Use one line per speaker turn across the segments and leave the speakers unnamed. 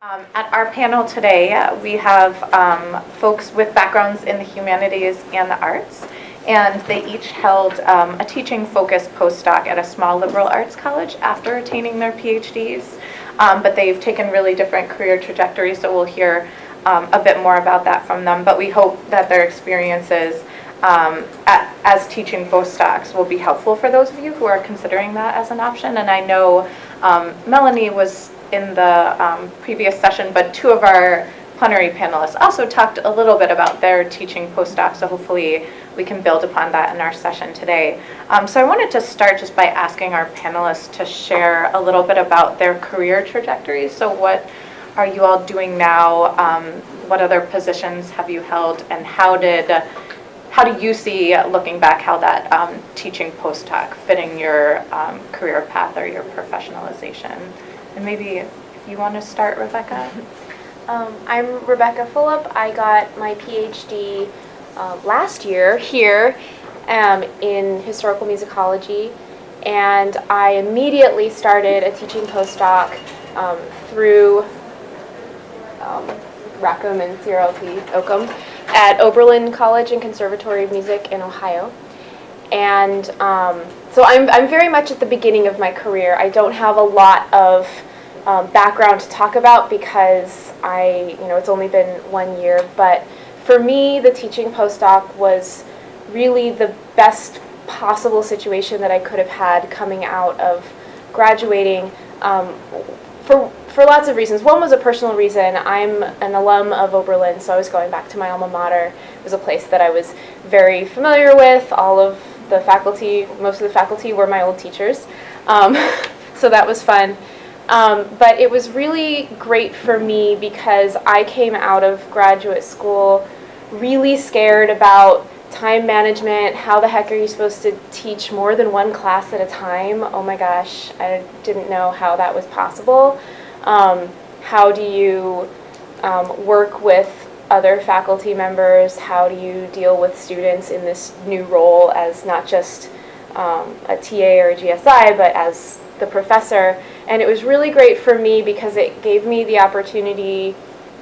At our panel today, we have folks with backgrounds in the humanities and the arts, and they each held a teaching-focused postdoc at a small liberal arts college after attaining their PhDs, but they've taken really different career trajectories, so we'll hear a bit more about that from them, but we hope that their experiences as teaching postdocs will be helpful for those of you who are considering that as an option. And I know Melanie was in the previous session, but two of our plenary panelists also talked a little bit about their teaching postdocs, so hopefully we can build upon that in our session today. So I wanted to start just by asking our panelists to share a little bit about their career trajectories. So what are you all doing now? What other positions have you held, and how do you see, looking back, how that teaching postdoc fitting your career path or your professionalization? And maybe if you want to start, Rebecca.
I'm Rebecca Fulop. I got my PhD last year here in historical musicology, and I immediately started a teaching postdoc through Rackham and CRLT, Oakham, at Oberlin College and Conservatory of Music in Ohio. And so I'm very much at the beginning of my career. I don't have a lot of background to talk about because it's only been 1 year. But for me, the teaching postdoc was really the best possible situation that I could have had coming out of graduating for lots of reasons. One was a personal reason. I'm an alum of Oberlin, so I was going back to my alma mater. It was a place that I was very familiar with. All of the faculty, most of the faculty were my old teachers. So that was fun. But it was really great for me because I came out of graduate school really scared about time management. How the heck are you supposed to teach more than one class at a time? Oh my gosh, I didn't know how that was possible. How do you work with other faculty members? How do you deal with students in this new role as not just a TA or a GSI, but as the professor? And it was really great for me because it gave me the opportunity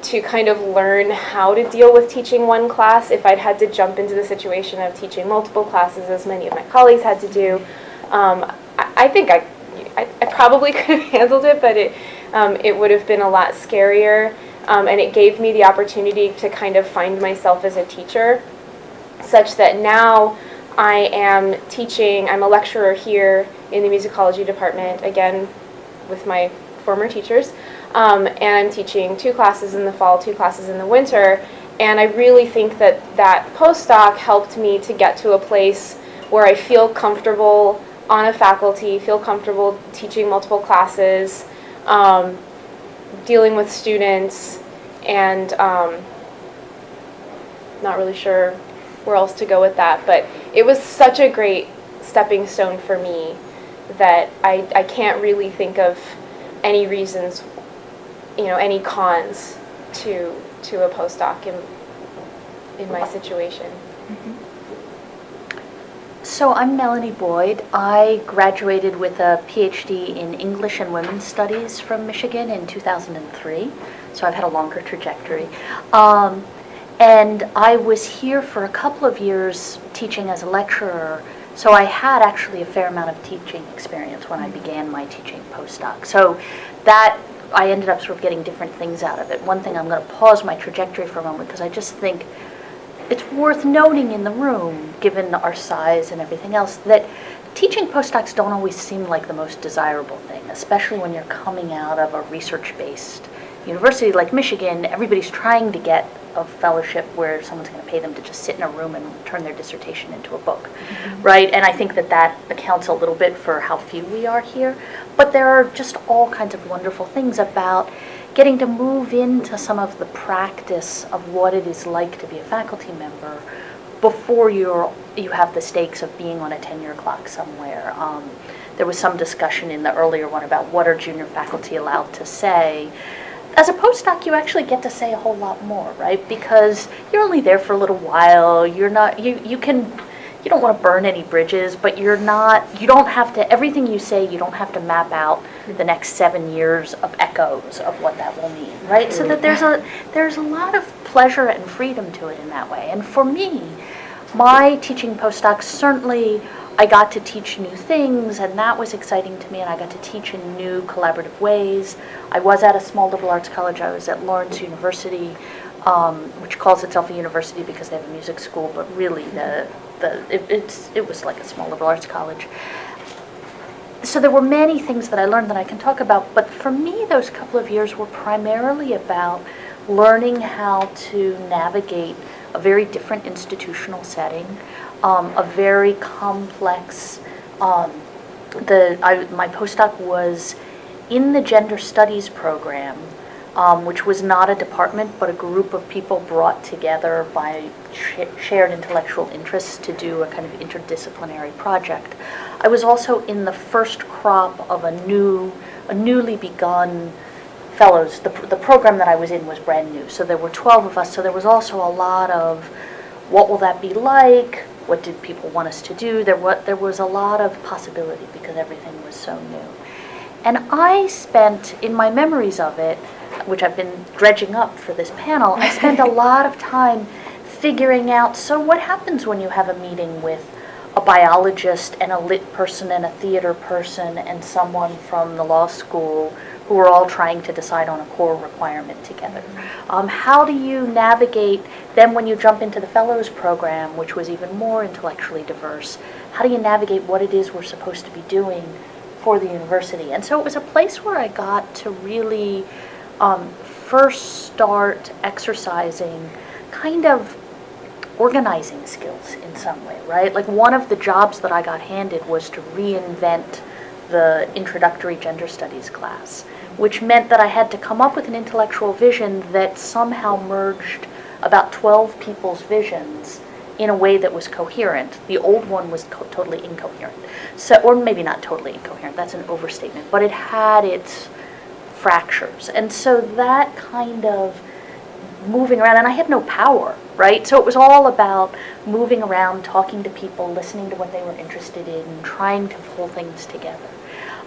to kind of learn how to deal with teaching one class if I'd had to jump into the situation of teaching multiple classes, as many of my colleagues had to do. I think I probably could have handled it, but it would have been a lot scarier, and it gave me the opportunity to kind of find myself as a teacher, such that now I am teaching. I'm a lecturer here in the musicology department, again with my former teachers, and I'm teaching 2 classes in the fall, 2 classes in the winter, and I really think that postdoc helped me to get to a place where I feel comfortable on a faculty, feel comfortable teaching multiple classes, dealing with students, and not really sure where else to go with that, but it was such a great stepping stone for me that I can't really think of any reasons, any cons to a postdoc in my situation.
Mm-hmm. So I'm Melanie Boyd. I graduated with a PhD in English and Women's Studies from Michigan in 2003, so I've had a longer trajectory. And I was here for a couple of years teaching as a lecturer, so I had actually a fair amount of teaching experience when I began my teaching postdoc. So that, I ended up sort of getting different things out of it. One thing, I'm going to pause my trajectory for a moment because I just think it's worth noting in the room, given our size and everything else, that teaching postdocs don't always seem like the most desirable thing, especially when you're coming out of a research-based university like Michigan. Everybody's trying to get a fellowship where someone's going to pay them to just sit in a room and turn their dissertation into a book, right? And I think that accounts a little bit for how few we are here. But there are just all kinds of wonderful things about getting to move into some of the practice of what it is like to be a faculty member before you have the stakes of being on a tenure clock somewhere. There was some discussion in the earlier one about what are junior faculty allowed to say. As a postdoc, you actually get to say a whole lot more, right? Because you're only there for a little while. You're not, you can you don't want to burn any bridges, but you don't have to, everything you say, you don't have to map out the next 7 years of echoes of what that will mean, right? So that there's a lot of pleasure and freedom to it in that way. And for me, my teaching postdocs, certainly I got to teach new things, and that was exciting to me, and I got to teach in new collaborative ways. I was at a small liberal arts college. I was at Lawrence University, which calls itself a university because they have a music school, but really it was like a small liberal arts college. So there were many things that I learned that I can talk about, but for me those couple of years were primarily about learning how to navigate a very different institutional setting, a very complex, my postdoc was in the gender studies program, which was not a department, but a group of people brought together by shared intellectual interests to do a kind of interdisciplinary project. I was also in the first crop of a newly begun fellows. The program that I was in was brand new, so there were 12 of us, so there was also a lot of what will that be like, what did people want us to do. There was a lot of possibility because everything was so new. And I spent, in my memories of it, which I've been dredging up for this panel, I spent a lot of time figuring out, so what happens when you have a meeting with a biologist and a lit person and a theater person and someone from the law school who are all trying to decide on a core requirement together. How do you navigate, then when you jump into the fellows program, which was even more intellectually diverse, how do you navigate what it is we're supposed to be doing for the university? And so it was a place where I got to really first start exercising kind of organizing skills in some way, right? Like one of the jobs that I got handed was to reinvent the introductory gender studies class, which meant that I had to come up with an intellectual vision that somehow merged about 12 people's visions in a way that was coherent. The old one was totally incoherent. So, or maybe not totally incoherent, that's an overstatement, but it had its fractures. And so that kind of moving around, and I had no power, right? So it was all about moving around, talking to people, listening to what they were interested in, trying to pull things together.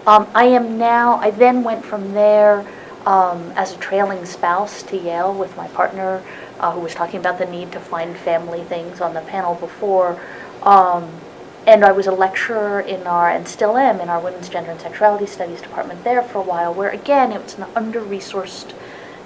I then went from there as a trailing spouse to Yale with my partner, who was talking about the need to find family things on the panel before. And I was a lecturer and still am, in our Women's Gender and Sexuality Studies department there for a while, where again, it was an under-resourced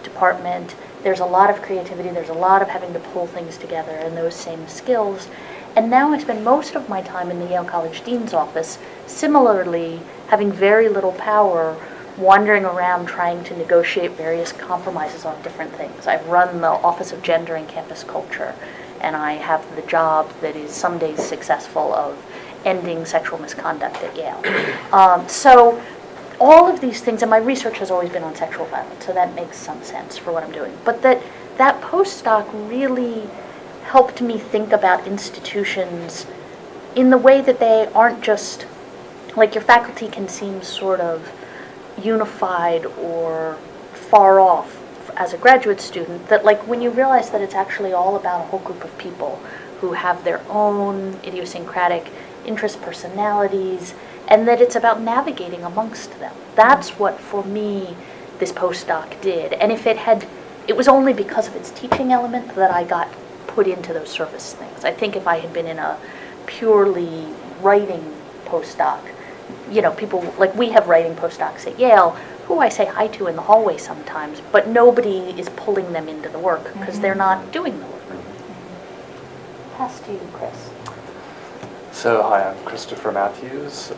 department. There's a lot of creativity, there's a lot of having to pull things together and those same skills. And now I spend most of my time in the Yale College Dean's office, similarly having very little power, wandering around trying to negotiate various compromises on different things. I've run the Office of Gender and Campus Culture, and I have the job that is some days successful of ending sexual misconduct at Yale. So all of these things, and my research has always been on sexual violence, so that makes some sense for what I'm doing. But that postdoc really helped me think about institutions in the way that they aren't just, like your faculty can seem sort of unified or far off as a graduate student, that like when you realize that it's actually all about a whole group of people who have their own idiosyncratic interest, personalities, and that it's about navigating amongst them. That's what, for me, this postdoc did. And it was only because of its teaching element that I got put into those service things. I think if I had been in a purely writing postdoc, people, like we have writing postdocs at Yale, who I say hi to in the hallway sometimes, but nobody is pulling them into the work because they're not doing the work. Pass to you, Chris.
So, hi, I'm Christopher Matthews.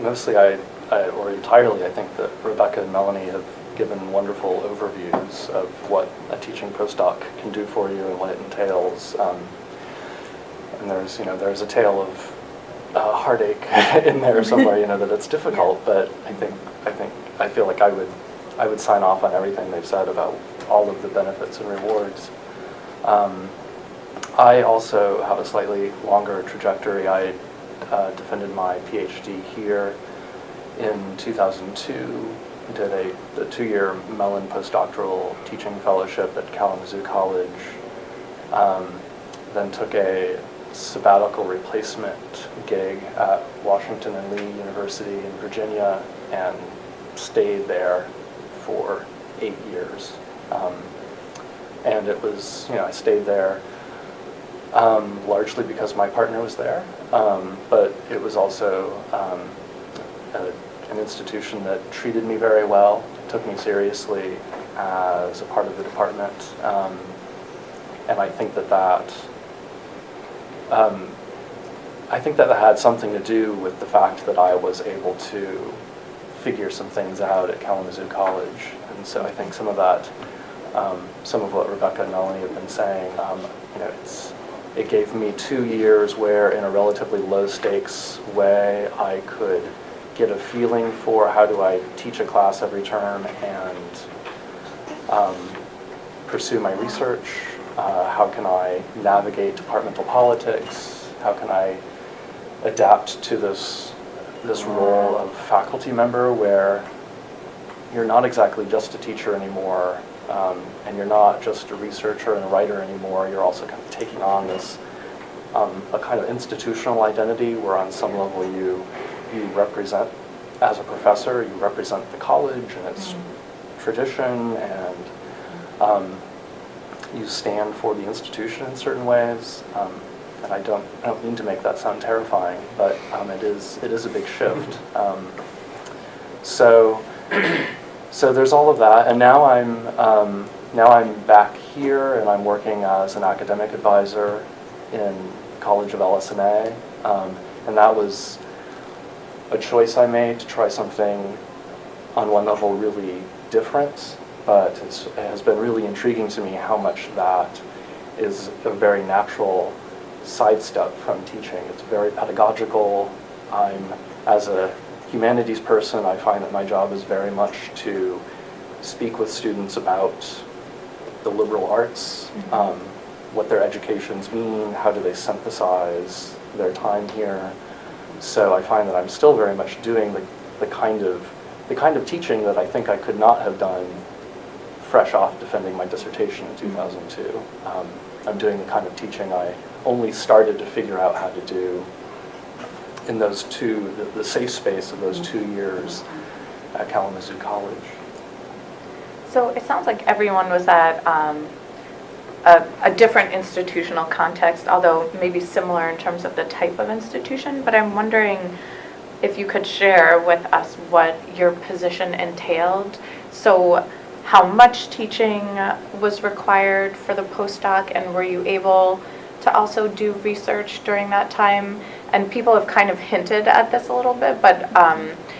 Mostly, or entirely, I think that Rebecca and Melanie have given wonderful overviews of what a teaching postdoc can do for you and what it entails. And there's a tale of heartache in there somewhere, that it's difficult. But I feel like I would sign off on everything they've said about all of the benefits and rewards. I also have a slightly longer trajectory. I defended my PhD here in 2002. Did the 2-year Mellon postdoctoral teaching fellowship at Kalamazoo College. Then took a sabbatical replacement gig at Washington and Lee University in Virginia and stayed there for 8 years. And it was, I stayed there largely because my partner was there, but it was also an institution that treated me very well, took me seriously as a part of the department, and I think that had something to do with the fact that I was able to figure some things out at Kalamazoo College, and so I think some of what Rebecca and Melanie have been saying, it gave me 2 years where, in a relatively low-stakes way, I could get a feeling for how do I teach a class every term and pursue my research, how can I navigate departmental politics, how can I adapt to this role of faculty member where you're not exactly just a teacher anymore, and you're not just a researcher and a writer anymore. You're also kind of taking on this a kind of institutional identity where on some level you represent, as a professor, you represent the college and its tradition, and you stand for the institution in certain ways. And I don't mean to make that sound terrifying, but it is a big shift. So there's all of that, and now I'm back here, and I'm working as an academic advisor in College of LS&A, and that was a choice I made to try something on one level really different, but it has been really intriguing to me how much that is a very natural sidestep from teaching. It's very pedagogical. As a humanities person, I find that my job is very much to speak with students about the liberal arts, what their educations mean, how do they synthesize their time here. So I find that I'm still very much doing the kind of teaching that I think I could not have done fresh off defending my dissertation in 2002. I'm doing the kind of teaching I only started to figure out how to do in those the safe space of those 2 years at Kalamazoo College.
So it sounds like everyone was at a different institutional context, although maybe similar in terms of the type of institution, but I'm wondering if you could share with us what your position entailed. So how much teaching was required for the postdoc, and were you able to also do research during that time? And people have kind of hinted at this a little bit, but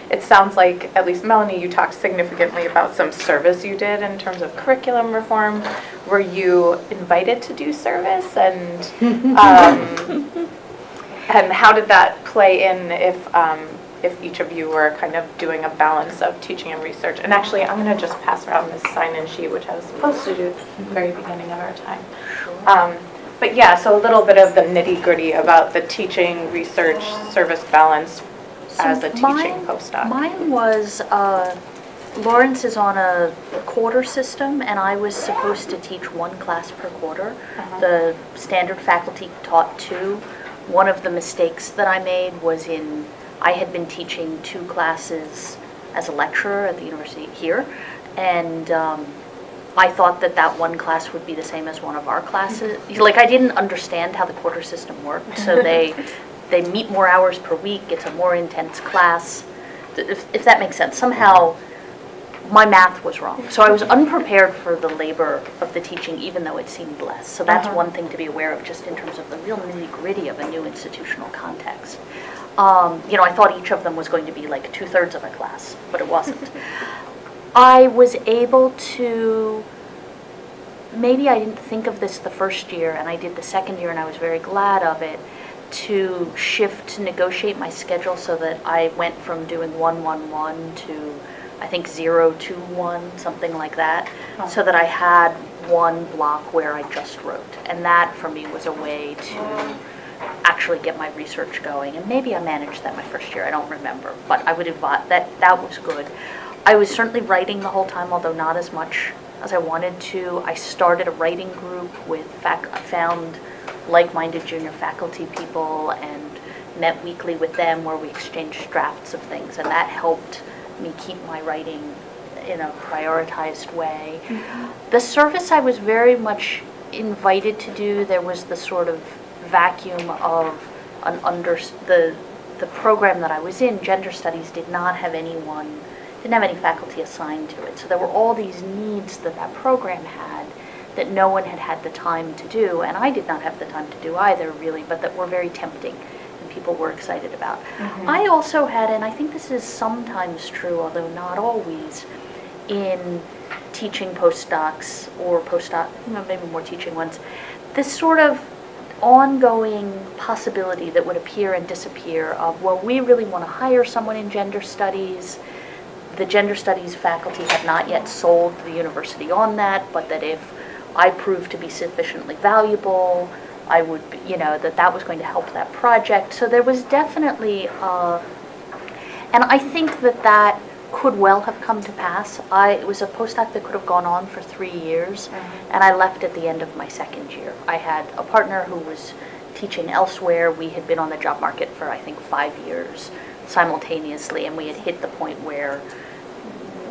it sounds like, at least Melanie, you talked significantly about some service you did in terms of curriculum reform. Were you invited to do service, and how did that play in if each of you were kind of doing a balance of teaching and research? And actually, I'm going to just pass around this sign-in sheet, which I was supposed to do at the very beginning of our time. But yeah, so a little bit of the nitty-gritty about the teaching, research, service balance as a teaching postdoc.
Mine was, Lawrence is on a quarter system, and I was supposed to teach 1 class per quarter. The standard faculty taught 2. One of the mistakes that I made was I had been teaching 2 classes as a lecturer at the university here, and I thought that 1 class would be the same as one of our classes. Like, I didn't understand how the quarter system worked, so they meet more hours per week, it's a more intense class, if that makes sense. Somehow, my math was wrong. So I was unprepared for the labor of the teaching, even though it seemed less. So that's one thing to be aware of, just in terms of the real nitty-gritty of a new institutional context. I thought each of them was going to be like 2/3 of a class, but it wasn't. I was able to, maybe I didn't think of this the first year, and I did the second year, and I was very glad of it, to negotiate my schedule so that I went from doing 1-1-1 to, I think, 0-2-1, something like that, so that I had one block where I just wrote. And that, for me, was a way to actually get my research going. And maybe I managed that my first year, I don't remember, but I would advise that was good. I was certainly writing the whole time, although not as much as I wanted to. I started a writing group with I found like-minded junior faculty people and met weekly with them where we exchanged drafts of things, and that helped me keep my writing in a prioritized way. The service I was very much invited to do, there was the sort of vacuum of the program that I was in, gender studies, didn't have any faculty assigned to it. So there were all these needs that program had that no one had had the time to do, and I did not have the time to do either, really, but that were very tempting and people were excited about. I also had, and I think this is sometimes true, although not always, in teaching postdocs or maybe more teaching ones, this sort of ongoing possibility that would appear and disappear of, well, we really want to hire someone in gender studies. The gender studies faculty have not yet sold the university on that, but that if I proved to be sufficiently valuable, I would, that was going to help that project. So there was definitely, and I think that could well have come to pass. It was a postdoc that could have gone on for 3 years, and I left at the end of my second year. I had a partner who was teaching elsewhere. We had been on the job market for, I think, 5 years simultaneously, and we had hit the point where,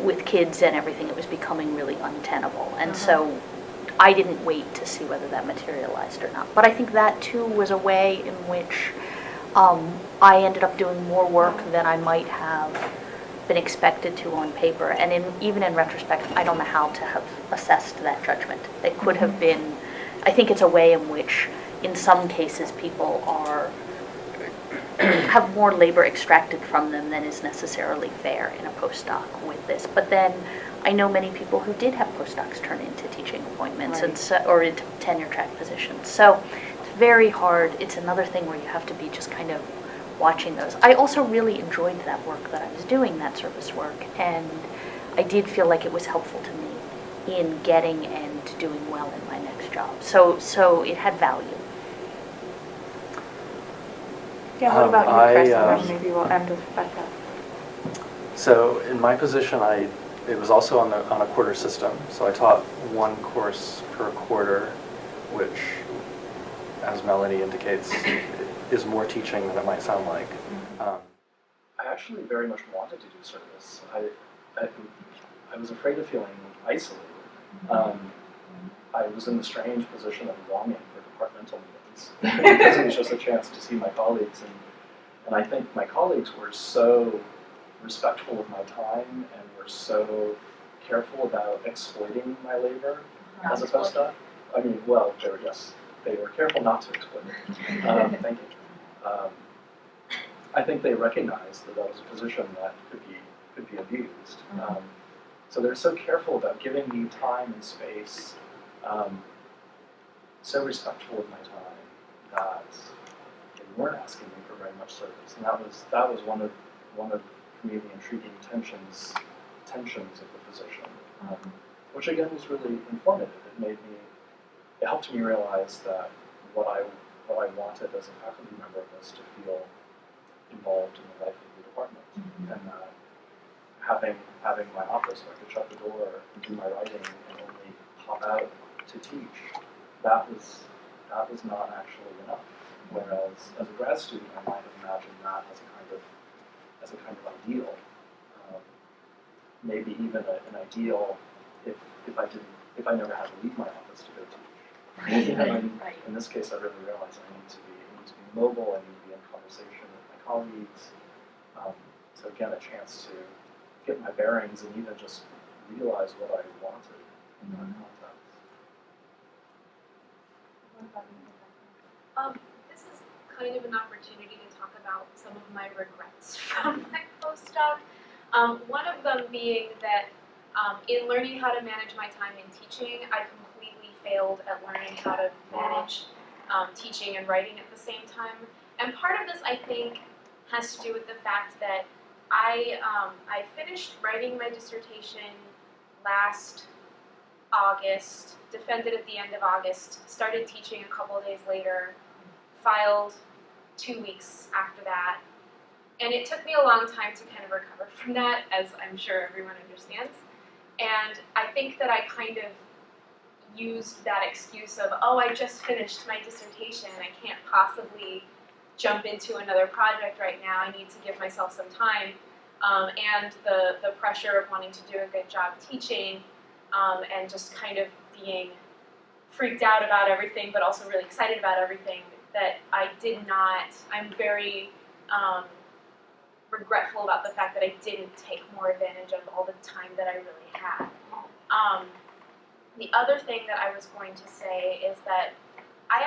with kids and everything, it was becoming really untenable. And so I didn't wait to see whether that materialized or not. But I think that, too, was a way in which I ended up doing more work than I might have been expected to on paper. And even in retrospect, I don't know how to have assessed that judgment. It could have been, I think it's a way in which, in some cases, people have more labor extracted from them than is necessarily fair in a postdoc with this. But then I know many people who did have postdocs turn into teaching appointments or into tenure track positions. So it's very hard. It's another thing where you have to be just kind of watching those. I also really enjoyed that work that I was doing, that service work, and I did feel like it was helpful to me in getting and doing well in my next job. So it had value.
Yeah, what about you, Chris? And then maybe we'll end with Becca.
So in my position, it was also on a quarter system. So I taught one course per quarter, which, as Melanie indicates, is more teaching than it might sound like. I actually very much wanted to do service. I was afraid of feeling isolated. I was in the strange position of longing for departmental meetings because it was just a chance to see my colleagues. And I think my colleagues were so respectful of my time and were so careful about exploiting my labor as a postdoc. I mean, well, they were careful not to exploit it. Thank you. I think they recognized that was a position that could be abused. So they're so careful about giving me time and space, so respectful of my time that they weren't asking me for very much service, and that was one of for me the intriguing tensions of the position, which again was really informative. It helped me realize that what I wanted as a faculty member was to feel involved in the life of the department, and having my office where I could shut the door and do my writing and only pop out to teach, that was not actually enough. Whereas as a grad student, I might have imagined that as a kind of ideal, maybe even an ideal if I never had to leave my office to go teach. In this case, I really realized I need to be mobile. I need to be in conversation with my colleagues. So again, a chance to get my bearings and even just realize what I wanted in that context.
This is kind of an opportunity to talk about some of my regrets from my postdoc. One of them being that in learning how to manage my time in teaching, I completely failed at learning how to manage teaching and writing at the same time. And part of this, I think, has to do with the fact that I finished writing my dissertation last August, defended at the end of August, started teaching a couple of days later, filed 2 weeks after that. And it took me a long time to kind of recover from that, as I'm sure everyone understands. And I think that I kind of used that excuse of, oh, I just finished my dissertation, I can't possibly jump into another project right now, I need to give myself some time, and the pressure of wanting to do a good job teaching, and just kind of being freaked out about everything, but also really excited about everything, that I'm very regretful about the fact that I didn't take more advantage of all the time that I really had. The other thing that I was going to say is that I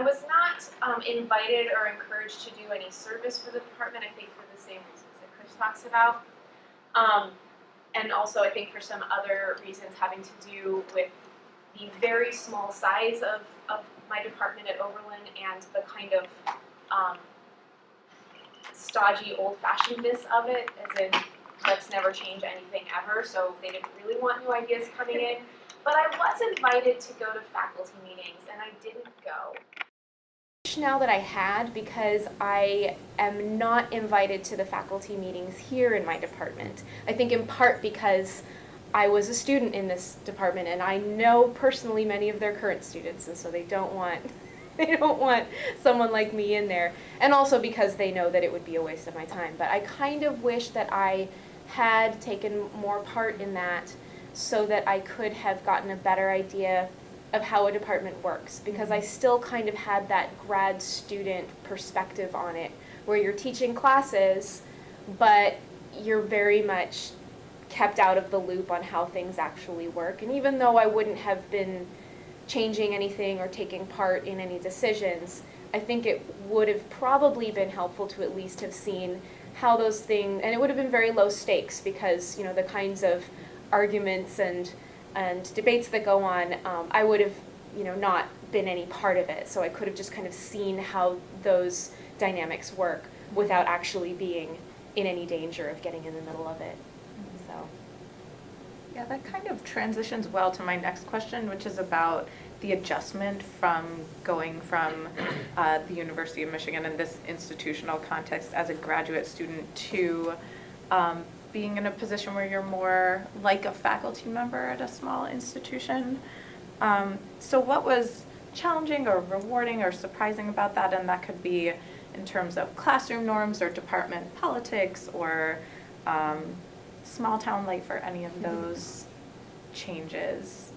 was not invited or encouraged to do any service for the department, I think for the same reasons that Chris talks about. And also I think for some other reasons having to do with the very small size of my department at Oberlin and the kind of stodgy old-fashionedness of it, as in let's never change anything ever, so they didn't really want new ideas coming in. But I was invited to go to faculty meetings, and I didn't go. Now that I had, because I am not invited to the faculty meetings here in my department. I think in part because I was a student in this department, and I know personally many of their current students, and so they don't want someone like me in there. And also because they know that it would be a waste of my time. But I kind of wish that I had taken more part in that so that I could have gotten a better idea of how a department works, because I still kind of had that grad student perspective on it, where you're teaching classes, but you're very much kept out of the loop on how things actually work. And even though I wouldn't have been changing anything or taking part in any decisions, I think it would have probably been helpful to at least have seen how those things, and it would have been very low stakes, because the kinds of arguments and debates that go on, I would have not been any part of it, so I could have just kind of seen how those dynamics work without actually being in any danger of getting in the middle of it. So
yeah, that kind of transitions well to my next question, which is about the adjustment from going from the University of Michigan in this institutional context as a graduate student to being in a position where you're more like a faculty member at a small institution. So what was challenging or rewarding or surprising about that? And that could be in terms of classroom norms or department politics or small town life, or any of those changes.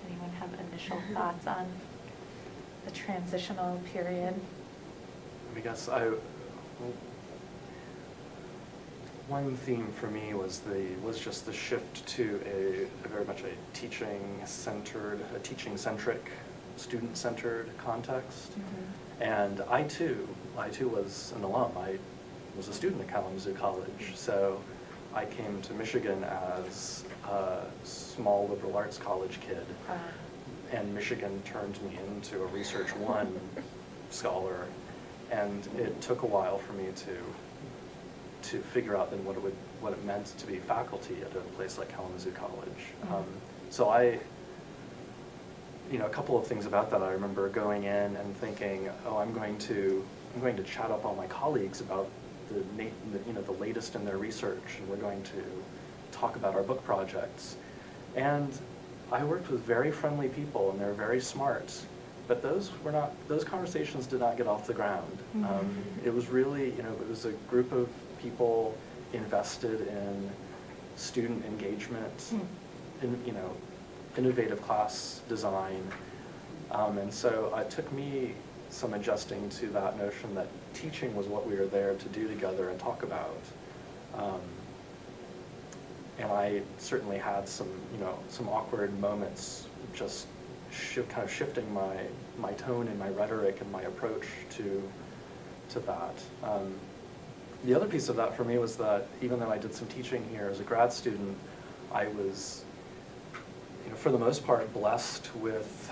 Anyone have initial thoughts on the transitional period?
I guess one theme for me was just the shift to a very much a teaching-centric, student-centered context. Mm-hmm. And I too was an alum. I was a student at Kalamazoo College, so I came to Michigan as a small liberal arts college kid, and Michigan turned me into a Research 1 scholar, and it took a while for me to figure out then what it meant to be faculty at a place like Kalamazoo College. Mm-hmm. So a couple of things about that. I remember going in and thinking, oh, I'm going to chat up all my colleagues about the latest in their research, and we're going to talk about our book projects. And I worked with very friendly people, and they're very smart, but those conversations did not get off the ground. Mm-hmm. It was really, it was a group of people invested in student engagement, in innovative class design, and so it took me some adjusting to that notion that teaching was what we were there to do together and talk about. And I certainly had some awkward moments, just kind of shifting my tone and my rhetoric and my approach to that. The other piece of that for me was that even though I did some teaching here as a grad student, I was, for the most part, blessed with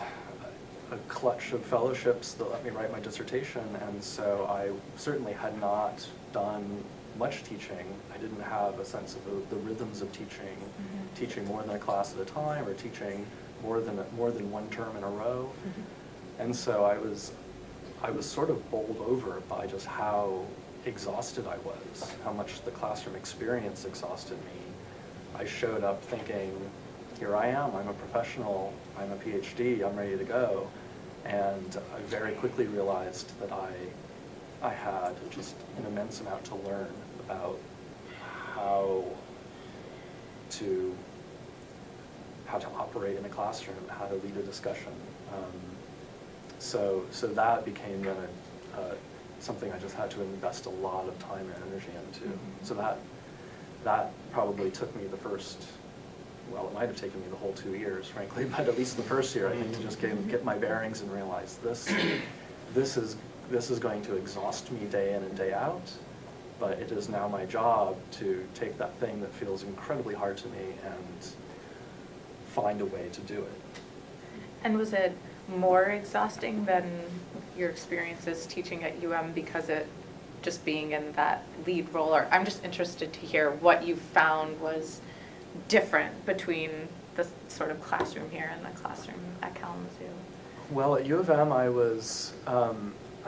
a clutch of fellowships that let me write my dissertation, and so I certainly had not done much teaching. I didn't have a sense of the rhythms of teaching, mm-hmm. teaching more than a class at a time, or teaching more than one term in a row. Mm-hmm. And so I was sort of bowled over by just how exhausted I was, how much the classroom experience exhausted me. I showed up thinking, here I am, I'm a professional, I'm a PhD, I'm ready to go. And I very quickly realized that I had just an immense amount to learn about how to operate in a classroom, how to lead a discussion. So that became then something I just had to invest a lot of time and energy into.
Mm-hmm.
So that probably took me the first, well, it might have taken me the whole 2 years, frankly, but at least the first year, I think, to just get my bearings and realize this is going to exhaust me day in and day out, but it is now my job to take that thing that feels incredibly hard to me and find a way to do it.
And was it more exhausting than your experiences teaching at UM because it just being in that lead role? Or I'm just interested to hear what you found was different between the sort of classroom here and the classroom at Kalamazoo.
Well, at U of M, I was,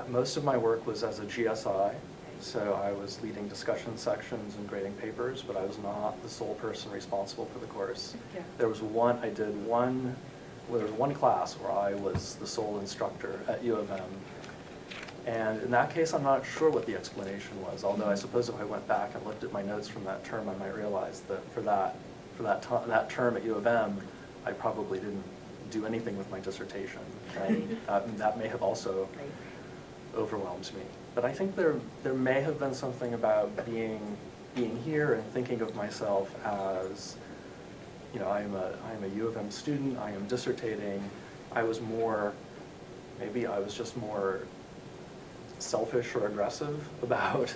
most of my work was as a GSI, so I was leading discussion sections and grading papers, but I was not the sole person responsible for the course.
Yeah.
There was one class where I was the sole instructor at U of M. And in that case, I'm not sure what the explanation was, although I suppose if I went back and looked at my notes from that term, I might realize that for that term at U of M, I probably didn't do anything with my dissertation. Right? That may have also overwhelmed me. But I think there may have been something about being here and thinking of myself as, you know, I'm a U of M student, I am dissertating. Maybe I was just more selfish or aggressive about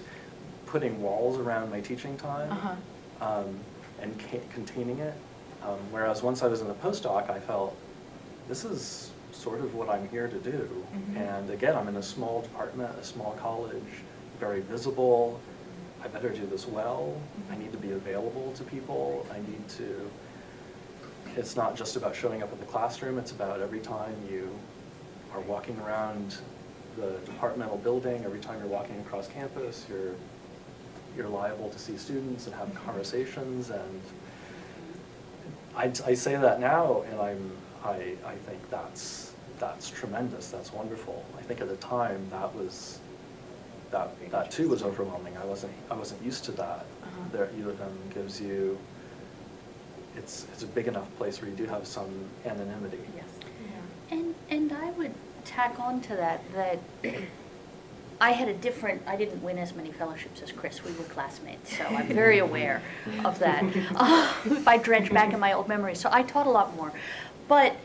putting walls around my teaching time and containing it. Whereas once I was in the postdoc, I felt this is sort of what I'm here to do.
Mm-hmm.
And again, I'm in a small department, a small college, very visible. I better do this well. I need to be available to people. It's not just about showing up in the classroom, it's about every time you are walking around the departmental building, every time you're walking across campus, you're liable to see students and have conversations. And I say that now, and I think that's tremendous. That's wonderful. I think at the time that too was overwhelming. I wasn't used to that. There, U of M gives you. It's a big enough place where you do have some anonymity.
Yes.
And I would tack on to that I didn't win as many fellowships as Chris. We were classmates, so I'm very aware of that. If I dredge back in my old memories. So I taught a lot more. But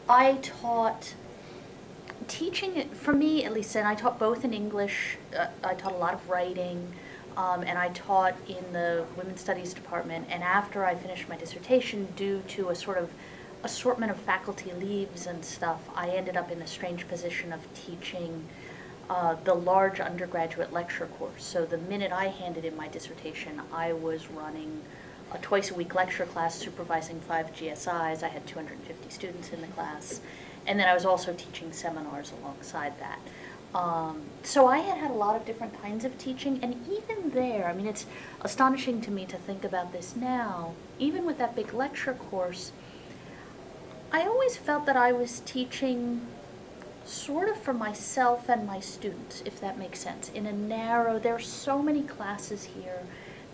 I taught, teaching, for me at least, and I taught both in English, I taught a lot of writing, and I taught in the Women's Studies department. And after I finished my dissertation, due to a sort of assortment of faculty leaves and stuff, I ended up in a strange position of teaching the large undergraduate lecture course. So the minute I handed in my dissertation, I was running a twice-a-week lecture class supervising 5 GSIs. I had 250 students in the class. And then I was also teaching seminars alongside that. So I had a lot of different kinds of teaching. And even there, I mean, it's astonishing to me to think about this now. Even with that big lecture course, I always felt that I was teaching sort of for myself and my students, if that makes sense. In a narrow, there are so many classes here,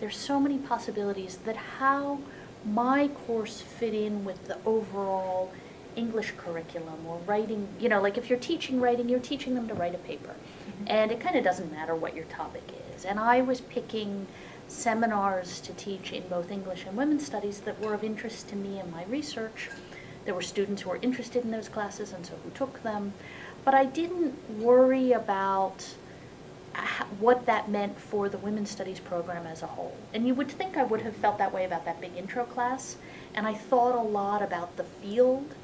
there's so many possibilities that how my course fit in with the overall English curriculum or writing, you know, like if you're teaching writing, you're teaching them to write a paper. Mm-hmm. And it kind of doesn't matter what your topic is. And I was picking seminars to teach in both English and women's studies that were of interest to me in my research. There were students who were interested in those classes and so who took them. But I didn't worry about what that meant for the women's studies program as a whole. And you would think I would have felt that way about that big intro class. And I thought a lot about the field,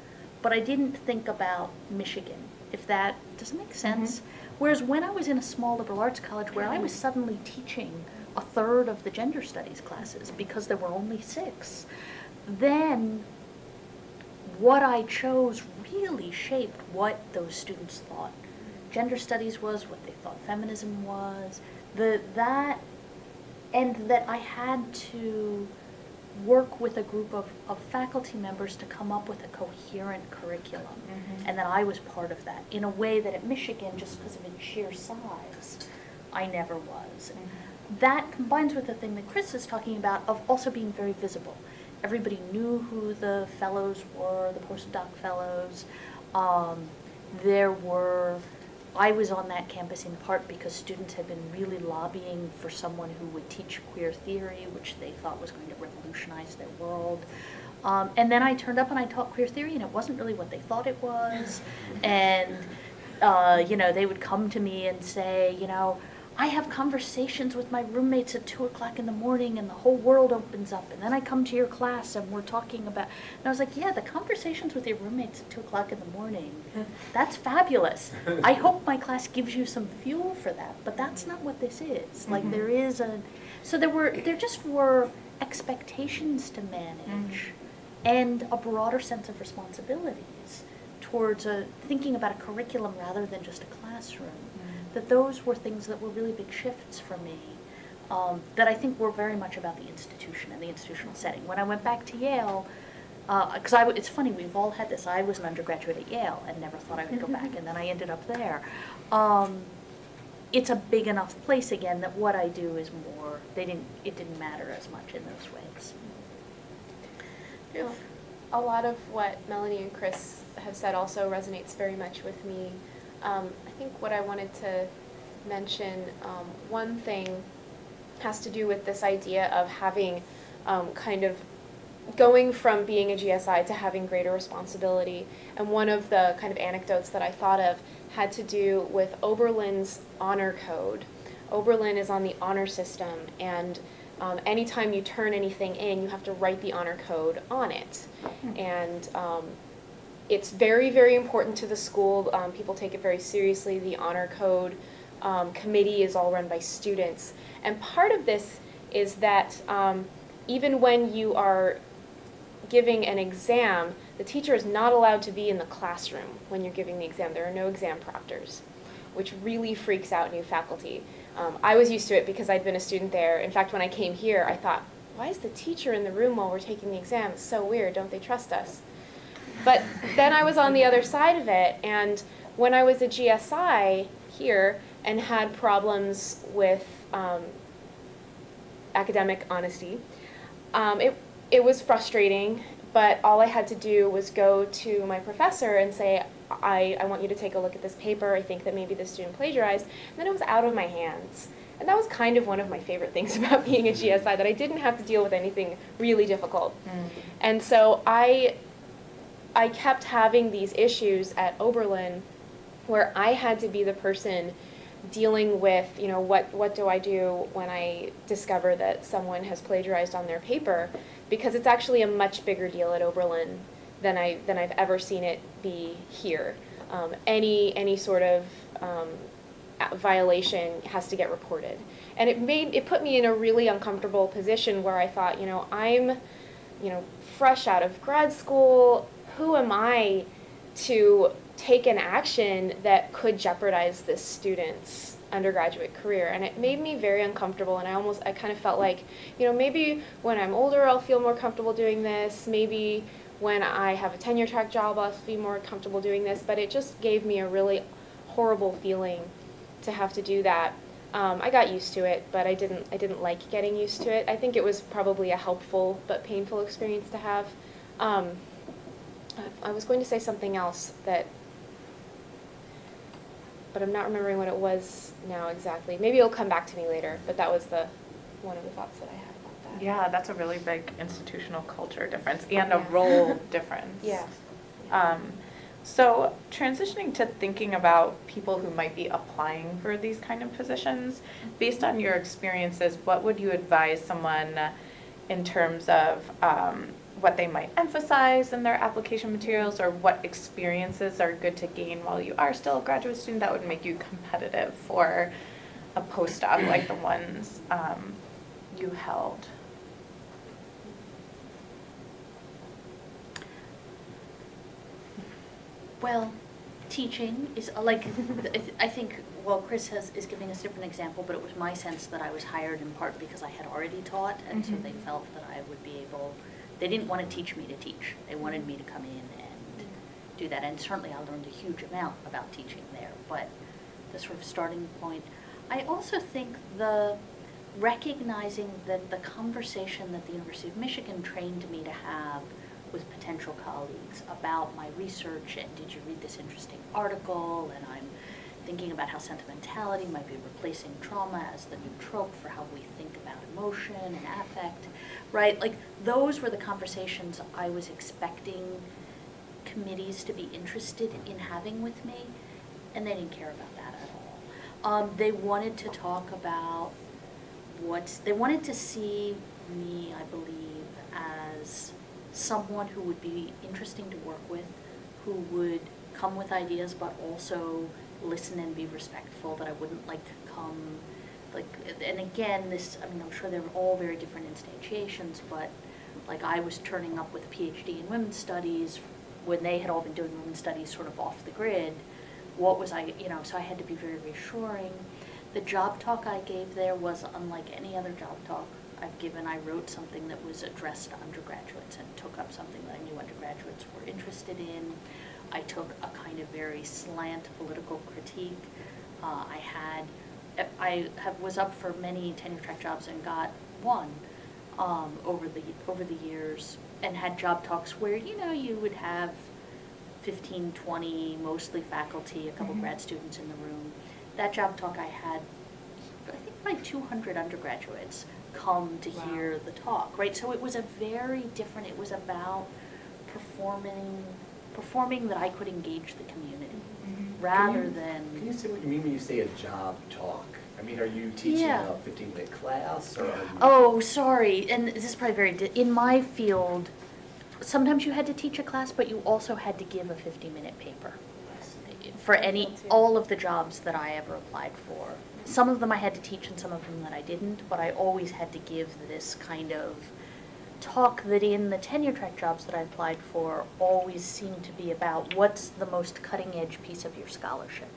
but I didn't think about Michigan, if that doesn't make sense. Mm-hmm. Whereas when I was in a small liberal arts college where I was suddenly teaching a third of the gender studies classes because there were only 6, then what I chose really shaped what those students thought gender studies was, what they thought feminism was, that I had to work with a group of faculty members to come up with a coherent curriculum. And that I was part of that in a way that at Michigan, just because of its sheer size, I never was. That combines with the thing that Chris is talking about of also being very visible. Everybody knew who the fellows were, the postdoc fellows. I was on that campus in part because students had been really lobbying for someone who would teach queer theory, which they thought was going to revolutionize their world. And then I turned up and I taught queer theory, and it wasn't really what they thought it was. And, they would come to me and say, I have conversations with my roommates at 2 o'clock in the morning and the whole world opens up. And then I come to your class and we're talking about, and I was like, yeah, the conversations with your roommates at 2 o'clock in the morning, that's fabulous. I hope my class gives you some fuel for that, but that's not what this is. Like there just were expectations to manage and a broader sense of responsibilities towards thinking about a curriculum rather than just a classroom. That those were things that were really big shifts for me, that I think were very much about the institution and the institutional setting. When I went back to Yale, because it's funny, we've all had this. I was an undergraduate at Yale and never thought I would go back, and then I ended up there. It's a big enough place again that what I do is more, it didn't matter as much in those ways.
A lot of what Melanie and Chris have said also resonates very much with me. I think what I wanted to mention, one thing has to do with this idea of having kind of going from being a GSI to having greater responsibility. And one of the kind of anecdotes that I thought of had to do with Oberlin's honor code. Oberlin is on the honor system, and anytime you turn anything in, you have to write the honor code on it. And it's very, very important to the school. People take it very seriously. The honor code committee is all run by students. And part of this is that even when you are giving an exam, the teacher is not allowed to be in the classroom when you're giving the exam. There are no exam proctors, which really freaks out new faculty. I was used to it because I'd been a student there. In fact, when I came here, I thought, why is the teacher in the room while we're taking the exam? It's so weird. Don't they trust us? But then I was on the other side of it, and when I was a GSI here and had problems with academic honesty, it was frustrating, but all I had to do was go to my professor and say, I want you to take a look at this paper. I think that maybe the student plagiarized. And then it was out of my hands. And that was kind of one of my favorite things about being a GSI, that I didn't have to deal with anything really difficult. And so I kept having these issues at Oberlin where I had to be the person dealing with, what do I do when I discover that someone has plagiarized on their paper, because it's actually a much bigger deal at Oberlin than I've ever seen it be here. Any sort of violation has to get reported. And it put me in a really uncomfortable position where I thought, I'm fresh out of grad school. Who am I to take an action that could jeopardize this student's undergraduate career? And it made me very uncomfortable, and I kind of felt like, maybe when I'm older I'll feel more comfortable doing this, maybe when I have a tenure track job I'll be more comfortable doing this, but it just gave me a really horrible feeling to have to do that. I got used to it, but I didn't like getting used to it. I think it was probably a helpful but painful experience to have. I was going to say something else but I'm not remembering what it was now exactly. Maybe it'll come back to me later, but that was one of the thoughts that I had about that.
Yeah, that's a really big institutional culture difference and a role difference.
Yeah.
So transitioning to thinking about people who might be applying for these kind of positions, based on your experiences, what would you advise someone in terms of what they might emphasize in their application materials, or what experiences are good to gain while you are still a graduate student that would make you competitive for a postdoc like the ones you held?
Well, teaching is I think well, Chris is giving us a different example, but it was my sense that I was hired in part because I had already taught, and so they felt that I would be able, they didn't want to teach me to teach. They wanted me to come in and do that, and certainly I learned a huge amount about teaching there, but the sort of starting point. I also think the recognizing that the conversation that the University of Michigan trained me to have with potential colleagues about my research, and did you read this interesting article, and I'm thinking about how sentimentality might be replacing trauma as the new trope for how we think about emotion and affect, right? Like, those were the conversations I was expecting committees to be interested in having with me, and they didn't care about that at all. They wanted to talk about they wanted to see me, I believe, as someone who would be interesting to work with, who would come with ideas but also listen and be respectful, that I wouldn't like to come, like, and again, this, I mean, I'm sure they were all very different instantiations, but like I was turning up with a PhD in women's studies when they had all been doing women's studies sort of off the grid. What was I, so I had to be very reassuring. The job talk I gave there was unlike any other job talk I've given. I wrote something that was addressed to undergraduates and took up something that I knew undergraduates were interested in. I took a kind of very slant political critique. Was up for many tenure track jobs and got one over the years, and had job talks where you would have 15, 20, mostly faculty, a couple grad students in the room. That job talk I had, I think, like 200 undergraduates come to hear the talk, right? So it was a very different, it was about performing that I could engage the community, rather than...
Can you say what you mean when you say a job talk? I mean, are you teaching a 15-minute class, or are you...
Oh, sorry, and this is probably in my field, sometimes you had to teach a class, but you also had to give a 50-minute paper for all of the jobs that I ever applied for. Some of them I had to teach and some of them that I didn't, but I always had to give this kind of talk that in the tenure track jobs that I applied for always seemed to be about what's the most cutting edge piece of your scholarship.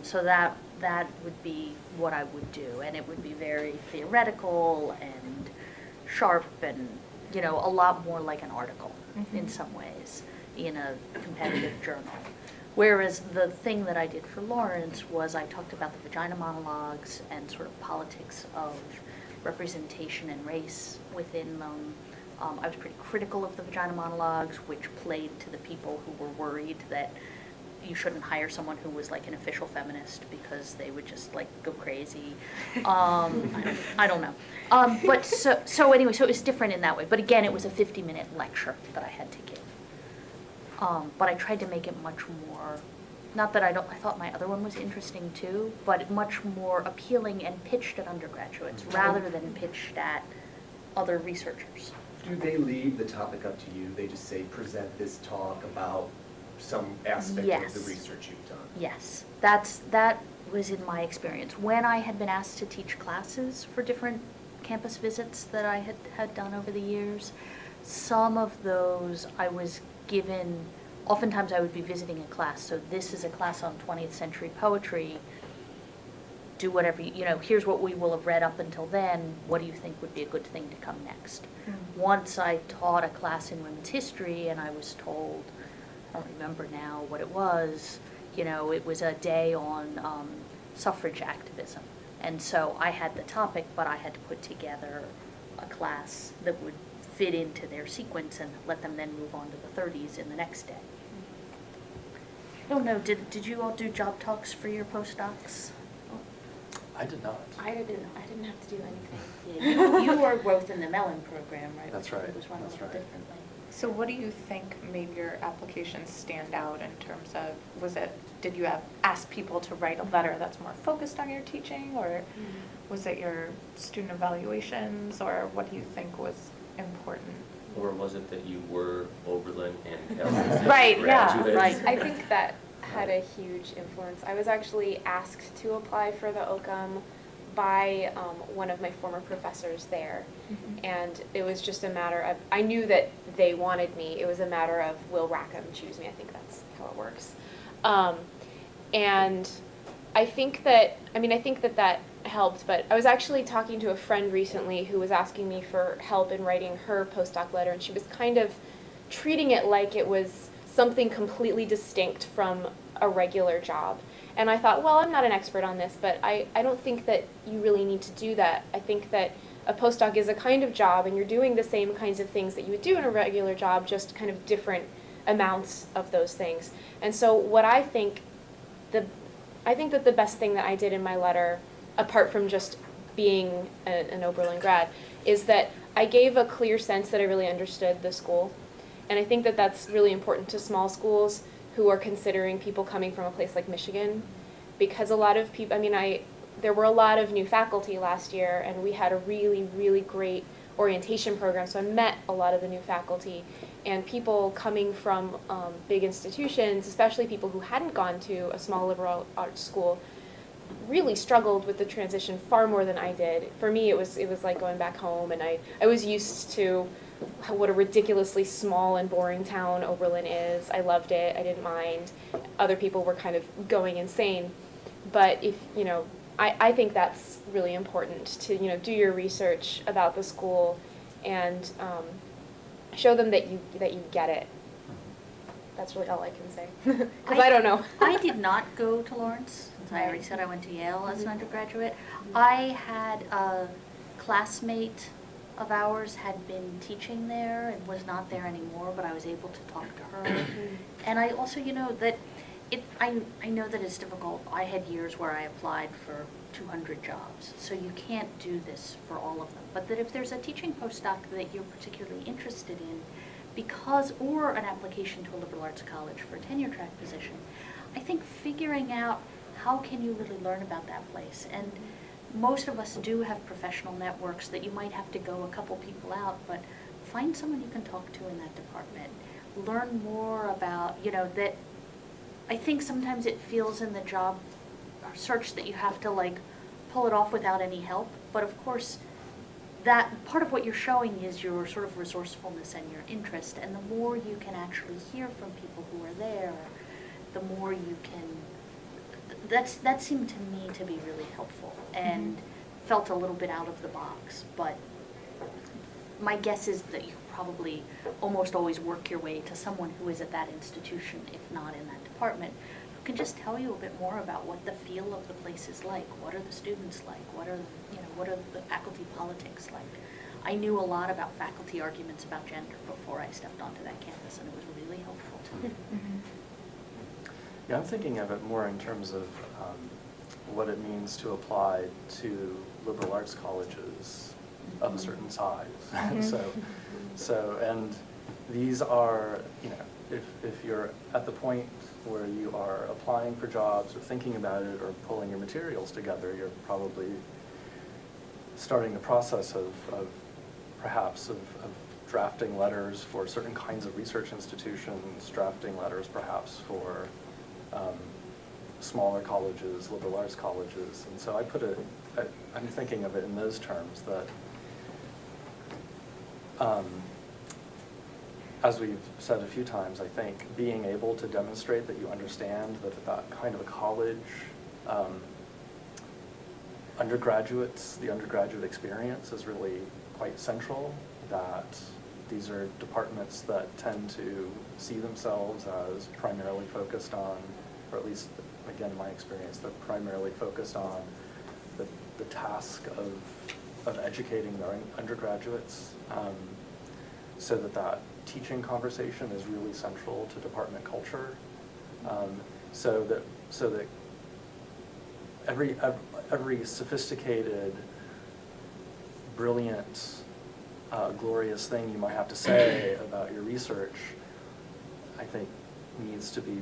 So that would be what I would do, and it would be very theoretical and sharp and a lot more like an article in some ways in a competitive journal. Whereas the thing that I did for Lawrence was I talked about the vagina monologues and sort of politics of representation and race within them. I was pretty critical of the vagina monologues, which played to the people who were worried that you shouldn't hire someone who was like an official feminist because they would just like go crazy. I don't know. But so anyway, so it was different in that way. But again, it was a 50-minute lecture that I had to give. But I tried to make it much more, not that I thought my other one was interesting too, but much more appealing and pitched at undergraduates rather than pitched at other researchers.
Do they leave the topic up to you? They just say, present this talk about some aspect of the research you've done?
Yes, that was in my experience. When I had been asked to teach classes for different campus visits that I had done over the years, some of those I was given, oftentimes I would be visiting a class, so this is a class on 20th century poetry, do whatever, here's what we will have read up until then, what do you think would be a good thing to come next? Once I taught a class in women's history and I was told, I don't remember now what it was, it was a day on suffrage activism. And so I had the topic, but I had to put together a class that would fit into their sequence and let them then move on to the 30s in the next day. I don't know, did you all do job talks for your postdocs?
I did not.
I didn't have to do anything.
Yeah, you were both in the Mellon program, right?
That's
Which
right,
was run a
that's
little
right.
differently.
So what do you think made your application stand out in terms of, did you ask people to write a letter that's more focused on your teaching, or was it your student evaluations, or what do you think was important?
Or was it that you were Oberlin and Kelly?
Right, yeah,
graduates?
right.
I think that had a huge influence. I was actually asked to apply for the OCUM by one of my former professors there. And it was just a matter of, I knew that they wanted me. It was a matter of, will Rackham choose me? I think that's how it works. And I think that that helped, but I was actually talking to a friend recently who was asking me for help in writing her postdoc letter, and she was kind of treating it like it was something completely distinct from a regular job. And I thought, well, I'm not an expert on this, but I don't think that you really need to do that. I think that a postdoc is a kind of job, and you're doing the same kinds of things that you would do in a regular job, just kind of different amounts of those things. And so what I think that the best thing that I did in my letter, apart from just being an Oberlin grad, is that I gave a clear sense that I really understood the school. And I think that that's really important to small schools who are considering people coming from a place like Michigan, because a lot of people, there were a lot of new faculty last year, and we had a really, really great orientation program, so I met a lot of the new faculty, and people coming from big institutions, especially people who hadn't gone to a small liberal arts school, really struggled with the transition far more than I did. For me, it was like going back home, and I was used to what a ridiculously small and boring town Oberlin is. I loved it. I didn't mind. Other people were kind of going insane. But I think that's really important to, do your research about the school and show them that you get it. That's really all I can say, because I don't know.
I did not go to Lawrence, since I already said I went to Yale as an undergraduate. I had a classmate of ours had been teaching there and was not there anymore, but I was able to talk to her. And I also, that I know that it's difficult. I had years where I applied for 200 jobs, so you can't do this for all of them. But that if there's a teaching postdoc that you're particularly interested in, or an application to a liberal arts college for a tenure track position, I think figuring out how can you really learn about that place. And most of us do have professional networks that you might have to go a couple people out, but find someone you can talk to in that department. Learn more about, that I think sometimes it feels in the job search that you have to pull it off without any help. But of course, that part of what you're showing is your sort of resourcefulness and your interest. And the more you can actually hear from people who are there, the more you can, that seemed to me to be really helpful and felt a little bit out of the box. But my guess is that you probably almost always work your way to someone who is at that institution, if not in that department, who can just tell you a bit more about what the feel of the place is like. What are the students like? What are the faculty politics like? I knew a lot about faculty arguments about gender before I stepped onto that campus, and it was really helpful to me.
Yeah, I'm thinking of it more in terms of what it means to apply to liberal arts colleges of a certain size. And these are, if you're at the point where you are applying for jobs or thinking about it or pulling your materials together, you're probably starting the process of perhaps drafting letters for certain kinds of research institutions, drafting letters perhaps for smaller colleges, liberal arts colleges. And so I'm thinking of it in those terms, that as we've said a few times, I think being able to demonstrate that you understand that kind of a college, the undergraduate experience is really quite central, that these are departments that tend to see themselves as primarily focused on, or at least, again, in my experience, they're primarily focused on the task of educating their undergraduates, so that teaching conversation is really central to department culture, so that every sophisticated, brilliant, glorious thing you might have to say about your research, I think needs to be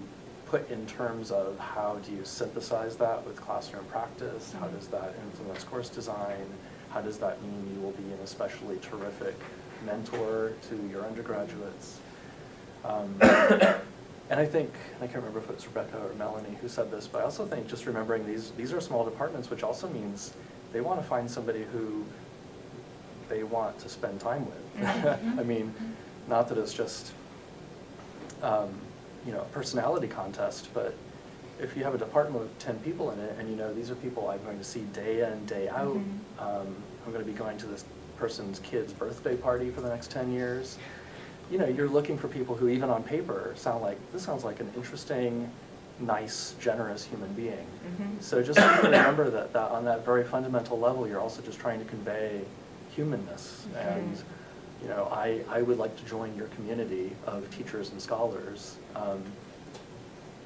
put in terms of how do you synthesize that with classroom practice, how does that influence course design, how does that mean you will be an especially terrific mentor to your undergraduates. And I think, I can't remember if it's Rebecca or Melanie who said this, but I also think just remembering these are small departments, which also means they want to find somebody who they want to spend time with. I mean, not that it's just a personality contest, but if you have a department with 10 people in it, and you know these are people I'm going to see day in, day out, I'm going to be going to this person's kid's birthday party for the next 10 years, you know, you're looking for people who even on paper sounds like an interesting, nice, generous human being. So just remember that on that very fundamental level, you're also just trying to convey humanness. And, you know, I would like to join your community of teachers and scholars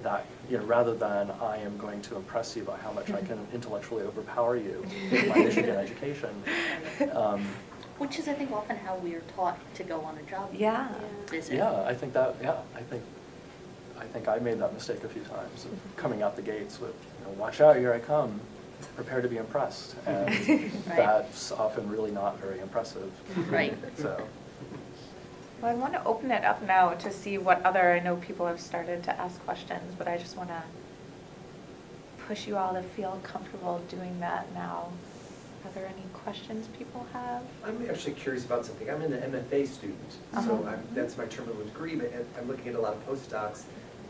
that, you know, rather than I am going to impress you by how much I can intellectually overpower you with my Michigan education.
Which is, I think, often how we are taught to go on a job visit.
Yeah, I think I made that mistake a few times of coming out the gates with, you know, watch out, here I come, prepare to be impressed. And that's often really not very impressive.
Right.
So.
Well, I want to open it up now to see what other, I know people have started to ask questions, but I just want to push you all to feel comfortable doing that now. Are there any questions people have?
I'm actually curious about something. I'm an MFA student, so that's my terminal degree, but I'm looking at a lot of postdocs.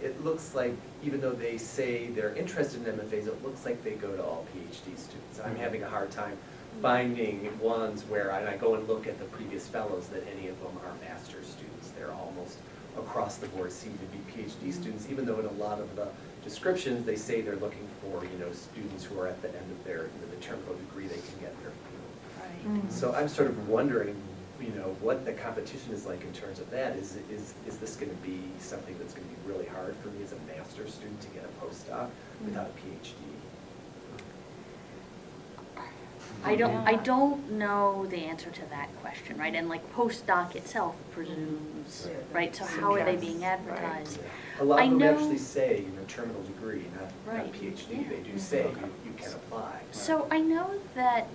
It looks like, even though they say they're interested in MFAs, it looks like they go to all PhD students. I'm having a hard time finding ones where, and I go and look at the previous fellows, that any of them are master's students. They're almost across the board seem to be PhD students, even though in a lot of the descriptions they say they're looking for, you know, students who are at the end of their, you know, the terminal degree they can get their field.
Right.
So I'm sort of wondering, you know, what the competition is like in terms of that. Is this going to be something that's going to be really hard for me as a master's student to get a postdoc without a PhD?
I don't know the answer to that question, right? And like postdoc itself presumes, right? So how are they being advertised?
A lot of them
know-
actually say, you know, terminal degree, not
Right.
PhD.
Yeah.
They do say you can apply.
So I know that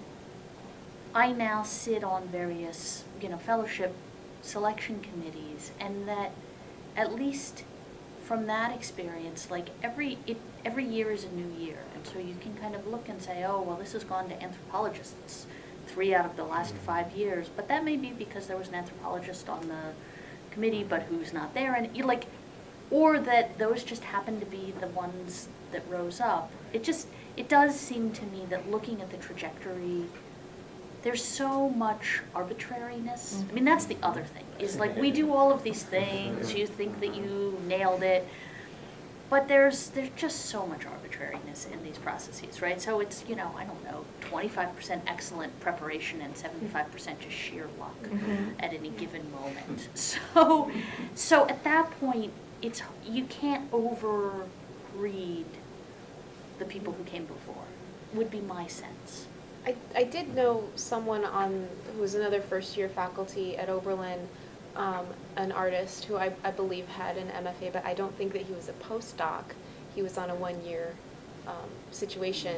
I now sit on various, you know, fellowship selection committees, and that at least from that experience, like every year is a new year, and so you can kind of look and say, oh, well, this has gone to anthropologists 3 out of the last 5 years, but that may be because there was an anthropologist on the committee, but who's not there, and you like, or that those just happen to be the ones that rose up. It does seem to me that looking at the trajectory, there's so much arbitrariness. I mean, that's the other thing, is like, we do all of these things, you think that you nailed it, but there's just so much arbitrariness in these processes, right? So it's, you know, I don't know, 25% excellent preparation and 75% just sheer luck at any given moment. So at that point, you can't overread the people who came before, would be my sense.
I did know someone who was another first-year faculty at Oberlin, an artist who I believe had an MFA, but I don't think that he was a postdoc. He was on a 1-year situation.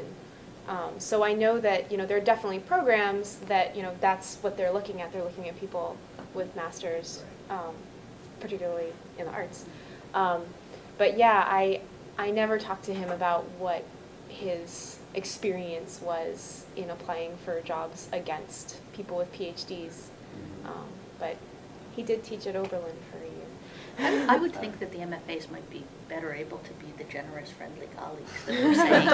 So I know that, you know, there are definitely programs that, you know, that's what they're looking at. They're looking at people with masters, particularly in the arts. But yeah, I never talked to him about what his experience was in applying for jobs against people with PhDs. But he did teach at Oberlin for a year.
I would think that the MFAs might be better able to be the generous, friendly colleagues that we're saying.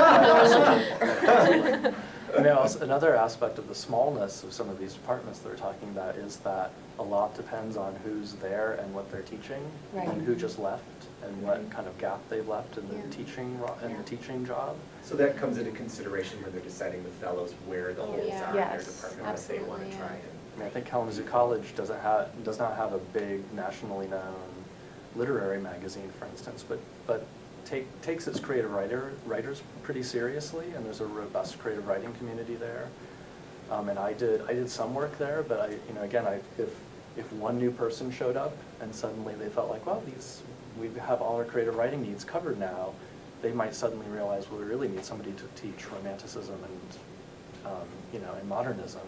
I mean, also, another aspect of the smallness of some of these departments that we're talking about is that a lot depends on who's there and what they're teaching, and who just left, and what kind of gap they've left in the teaching job.
So that comes into consideration when they're deciding with fellows where the holes
yeah.
are in their
Yes,
department that they want to
absolutely,
try
yeah.
and.
I mean, I think Kalamazoo College does not have a big nationally known literary magazine, for instance, but takes its creative writers pretty seriously, and there's a robust creative writing community there. And I did some work there, but if one new person showed up and suddenly they felt like, well, we have all our creative writing needs covered now, they might suddenly realize, well, we really need somebody to teach Romanticism and modernism.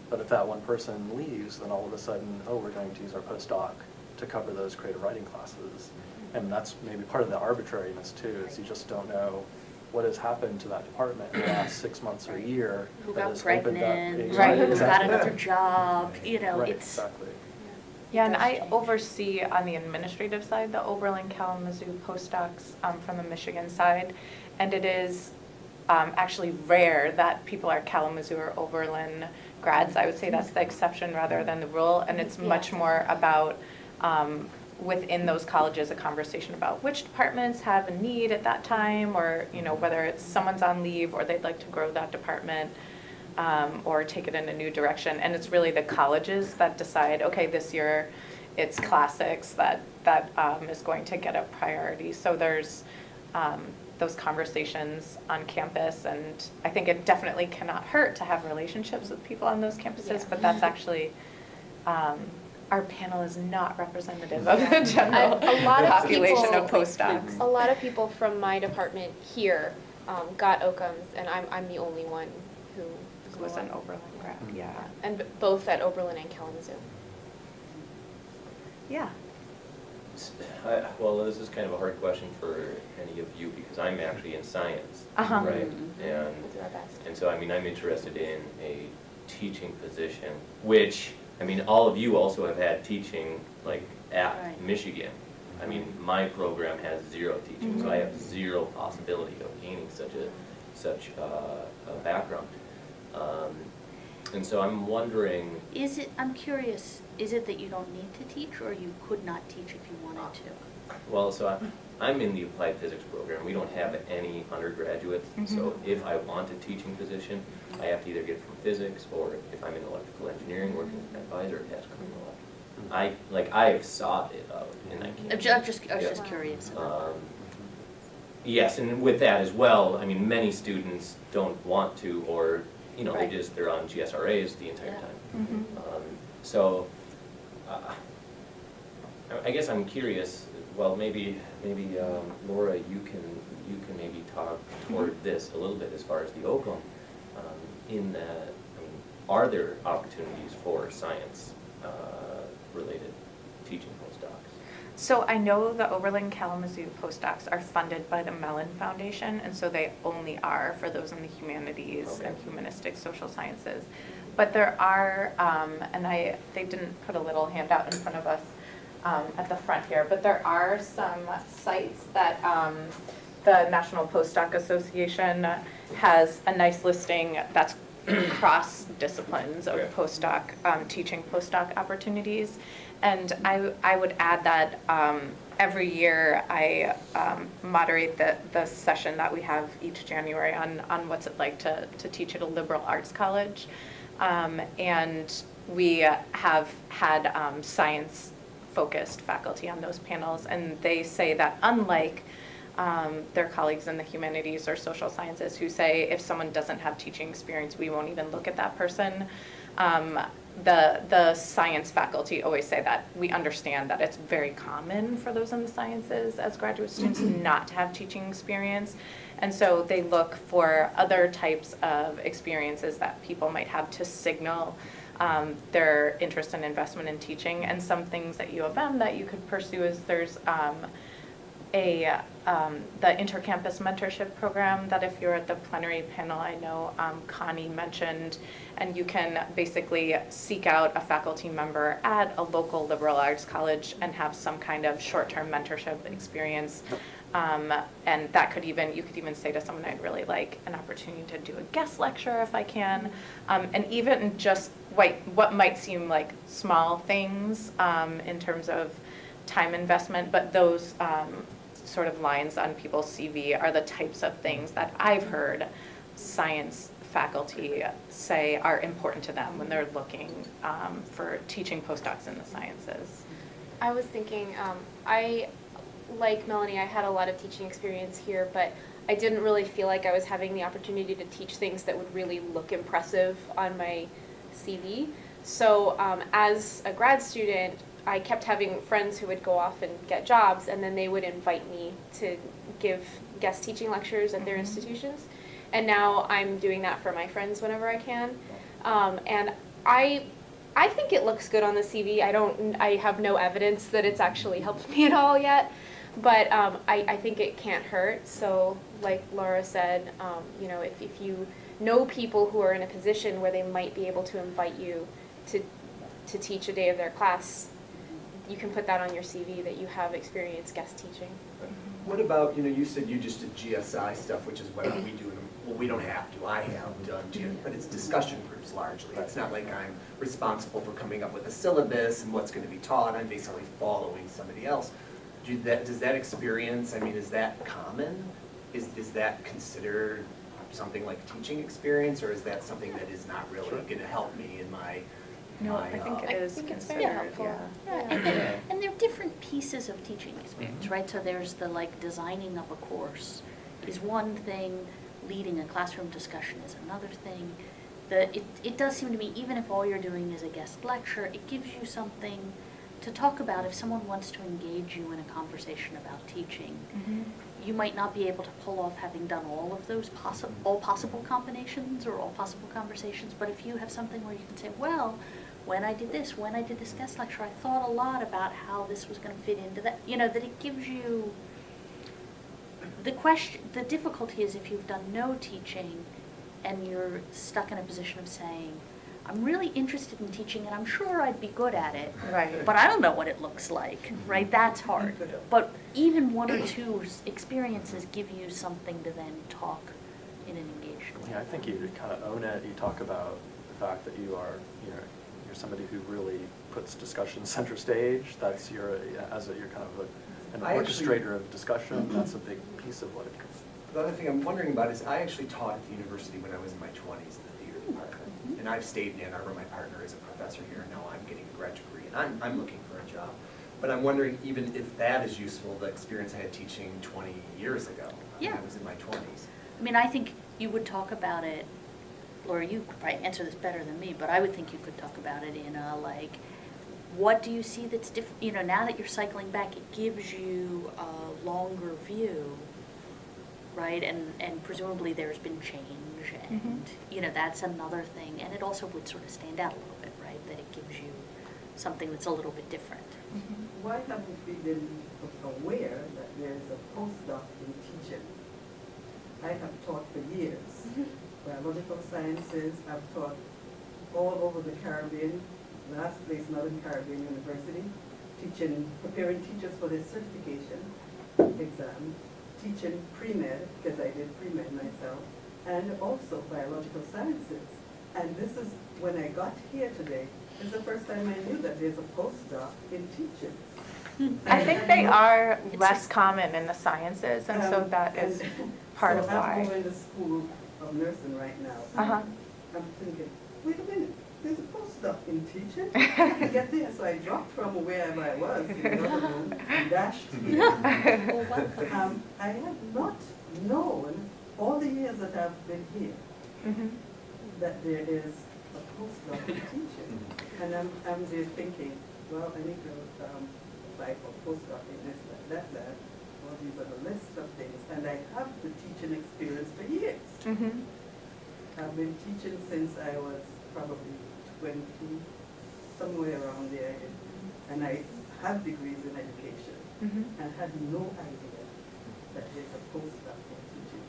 But if that one person leaves, then all of a sudden, we're going to use our postdoc to cover those creative writing classes. And that's maybe part of the arbitrariness too, is you just don't know what has happened to that department in the last 6 months or a year.
Who
that
got
has opened up-
pregnant,
Exactly.
who got another job, you know,
Right,
it's.
exactly.
Yeah, and
does
I
change.
oversee on the administrative side the Oberlin Kalamazoo postdocs from the Michigan side, and it is actually rare that people are Kalamazoo or Oberlin grads. I would say that's the exception rather than the rule, and it's much more about within those colleges a conversation about which departments have a need at that time, or whether it's someone's on leave or they'd like to grow that department. Or take it in a new direction. And it's really the colleges that decide, okay, this year it's classics that is going to get a priority. So there's those conversations on campus, and I think it definitely cannot hurt to have relationships with people on those campuses, but that's actually, our panel is not representative of the general
A lot of
population
people-
of postdocs.
A lot of people from my department here got OCOMs, and I'm the only one who
Was an Oberlin grad, yeah.
And both at Oberlin and Kalamazoo.
Yeah.
Well, this is kind of a hard question for any of you because I'm actually in science,
Uh-huh.
right?
We'll do our best.
And so, I mean, I'm interested in a teaching position, which, I mean, all of you also have had teaching, like, at
Right.
Michigan. I mean, my program has 0 teaching, so I have 0 possibility of gaining such a background. And so I'm wondering,
I'm curious, is it that you don't need to teach, or you could not teach if you wanted to?
well, so I'm in the applied physics program. We don't have any undergraduates, so if I want a teaching position, I have to either get it from physics, or if I'm in electrical engineering, working with an advisor, it has to come from electrical. I have sought it out, and I can't.
I was just curious.
Yes, and with that as well, I mean, many students don't want to, or,
Right.
they're on GSRAs the entire
Yeah.
time. So, I guess I'm curious, well, maybe Laura, you can maybe talk toward this a little bit as far as the OCOM, in that, I mean, are there opportunities for science related teaching postdocs?
So I know the Oberlin Kalamazoo postdocs are funded by the Mellon Foundation, and so they only are for those in the humanities
Okay.
and humanistic social sciences. But there are, and they didn't put a little handout in front of us at the front here, but there are some sites that the National Postdoc Association has a nice listing that's cross disciplines of
Okay.
postdoc, teaching postdoc opportunities. And I would add that every year I moderate the session that we have each January on what's it like to teach at a liberal arts college. And we have had science-focused faculty on those panels, and they say that unlike their colleagues in the humanities or social sciences who say if someone doesn't have teaching experience, we won't even look at that person. The science faculty always say that we understand that it's very common for those in the sciences as graduate students not to have teaching experience. And so they look for other types of experiences that people might have to signal their interest and investment in teaching. And some things at U of M that you could pursue is there's the intercampus mentorship program that if you're at the plenary panel, I know Connie mentioned, and you can basically seek out a faculty member at a local liberal arts college and have some kind of short-term mentorship experience. And that could even, you could even say to someone, I'd really like an opportunity to do a guest lecture if I can. And even just what might seem like small things in terms of time investment, but those sort of lines on people's CV are the types of things that I've heard science faculty say are important to them when they're looking for teaching postdocs in the sciences.
I was thinking, like Melanie, I had a lot of teaching experience here, but I didn't really feel like I was having the opportunity to teach things that would really look impressive on my CV. So as a grad student, I kept having friends who would go off and get jobs, and then they would invite me to give guest teaching lectures at their institutions. And now I'm doing that for my friends whenever I can. And I think it looks good on the CV. I have no evidence that it's actually helped me at all yet, but I think it can't hurt. So like Laura said, if you know people who are in a position where they might be able to invite you to teach a day of their class, you can put that on your CV that you have experience guest teaching.
What about, you said you just did GSI stuff, which is what we do. Well, we don't have to, I have done GSI, but it's discussion groups largely. It's not like I'm responsible for coming up with a syllabus and what's going to be taught. I'm basically following somebody else. Does that experience, I mean, is that common? Is that considered something like teaching experience, or is that something that is not really going to help me in my
No, I think it
I
is
think it's
considered,
very helpful.
yeah.
And there are different pieces of teaching experience, right? So there's the like designing of a course is one thing, leading a classroom discussion is another thing. It does seem to me, even if all you're doing is a guest lecture, it gives you something to talk about if someone wants to engage you in a conversation about teaching. You might not be able to pull off having done all of those all possible combinations or all possible conversations, but if you have something where you can say, well, when I did this guest lecture, I thought a lot about how this was going to fit into that, that it gives you the difficulty is if you've done no teaching and you're stuck in a position of saying, I'm really interested in teaching and I'm sure I'd be good at it.
Right.
But I don't know what it looks like, right? That's hard. But even one or two experiences give you something to then talk in an engaged way.
Yeah, I think you kind of own it. You talk about the fact that you're somebody who really puts discussion center stage. That's you're kind of an orchestrator of discussion. That's a big piece of what it is.
The other thing I'm wondering about is I actually taught at the university when I was in my 20s in the theater department. And I've stayed in Ann Arbor. My partner is a professor here, and now I'm getting a graduate degree, and I'm looking for a job. But I'm wondering even if that is useful, the experience I had teaching 20 years ago when I was in my 20s.
I mean, I think you would talk about it, Laura, you could probably answer this better than me, but I would think you could talk about it in a, like, what do you see that's different? Now that you're cycling back, it gives you a longer view, right? And presumably there's been change, and, that's another thing. And it also would sort of stand out a little bit, right? That it gives you something that's a little bit different.
Why haven't we been aware that there's a postdoc in teaching? I have taught for years. Biological sciences, I've taught all over the Caribbean, last place Northern Caribbean University, preparing teachers for their certification exam, teaching pre-med, because I did pre-med myself, and also biological sciences. And this is, when I got here today, it's the first time I knew that there's a postdoc in teaching.
I think they are less common in the sciences, and so that is part of
So I'm
why.
going to school of nursing right now.
Uh-huh.
I'm thinking, wait a minute, there's a postdoc in teaching? I can get there. So I dropped from wherever I was in the other room and dashed here. I have not known all the years that I've been here that there is a postdoc in teaching. And I'm there thinking, well, I need to apply for postdoc in this, that. Well, these are the list of things. And I have the teaching experience for years. I've been teaching since I was probably 20, somewhere around there. And I have degrees in education and had no idea that there's a postdoc in teaching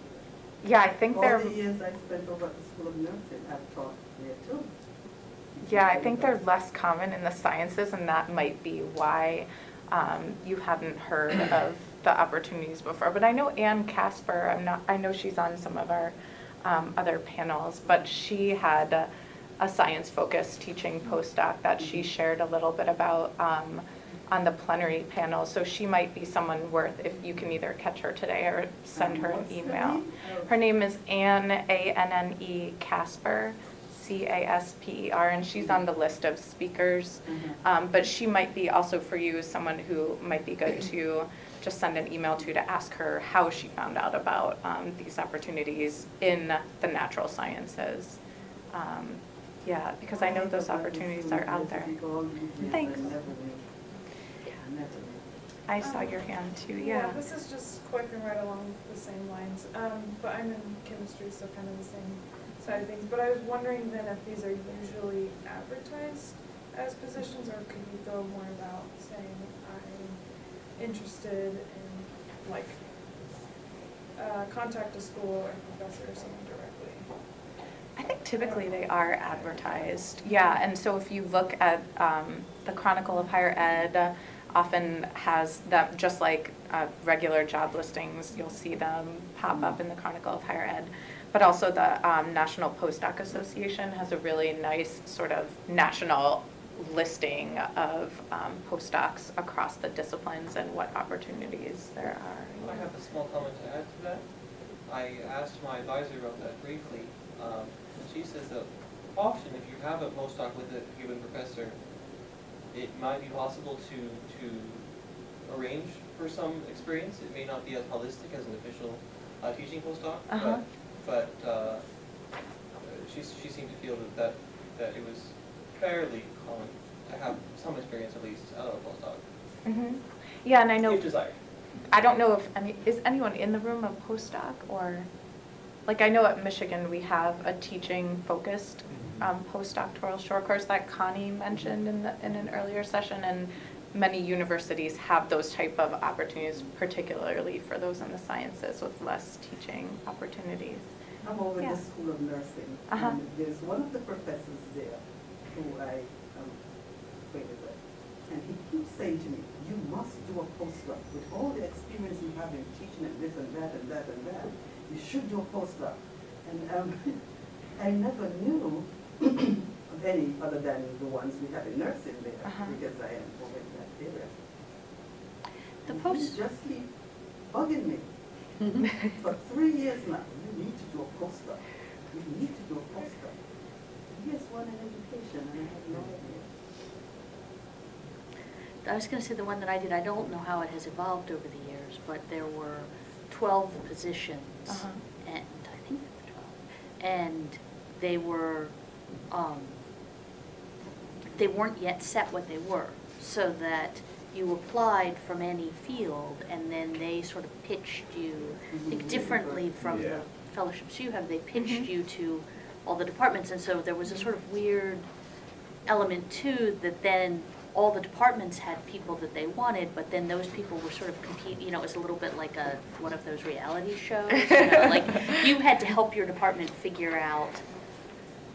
here.
Yeah, I think
All
they're.
the years I spent over at the School of Nursing, I've taught there too.
Yeah, I think they're less common in the sciences, and that might be why you hadn't heard of the opportunities before. But I know Ann Casper, I know she's on some of our other panels, but she had a science-focused teaching postdoc that she shared a little bit about on the plenary panel. So she might be someone worth, if you can either catch her today or send her an
What's her
email.
name?
Her name is Ann, A-N-N-E, Casper, C-A-S-P-E-R, and she's on the list of speakers. But she might be also for you someone who might be good to just send an email to ask her how she found out about these opportunities in the natural sciences. Yeah, because I know those opportunities are out there. Thanks. I saw your hand too, yeah.
This is just quick and right along the same lines, but I'm in chemistry, so kind of the same side of things. But I was wondering then if these are usually advertised as positions, or could you go more about saying I'm interested in, like, contact a school or professor or someone directly?
I think typically they are advertised, yeah, and so if you look at the Chronicle of Higher Ed, often has them, just like regular job listings, you'll see them pop up in the Chronicle of Higher Ed. But also the National Postdoc Association has a really nice sort of national listing of postdocs across the disciplines and what opportunities there are.
I have a small comment to add to that. I asked my advisor about that briefly. She says that often if you have a postdoc with a given professor, it might be possible to arrange for some experience. It may not be as holistic as an official teaching postdoc, but she seemed to feel that it was fairly common to have some experience at least out of a postdoc.
Mm-hmm. Yeah, and I know.
If desired.
I don't know if is anyone in the room a postdoc, or like I know at Michigan we have a teaching focused postdoctoral short course that Connie mentioned in an earlier session, and many universities have those type of opportunities, particularly for those in the sciences with less teaching opportunities.
I'm over in the School of Nursing, and there's one of the professors there who I am acquainted with, and he keeps saying to me, you must do a postdoc. With all the experience you have in teaching and this and that and that and that, you should do a postdoc. And I never knew of any other than the ones we have in nursing there, because I am over in that area.
The
And
post-
he just keep bugging me. For 3 years now, you need to do a postdoc. You need to do a postdoc. He has one in education, and I have no idea.
I was going to say the one that I did, I don't know how it has evolved over the years, but there were 12 positions, and I think there were 12, and they weren't yet set what they were, so that you applied from any field, and then they sort of pitched you, I think differently from the fellowships you have, they pitched you to all the departments, and so there was a sort of weird element too, that then all the departments had people that they wanted, but then those people were sort of it was a little bit like one of those reality shows, like you had to help your department figure out,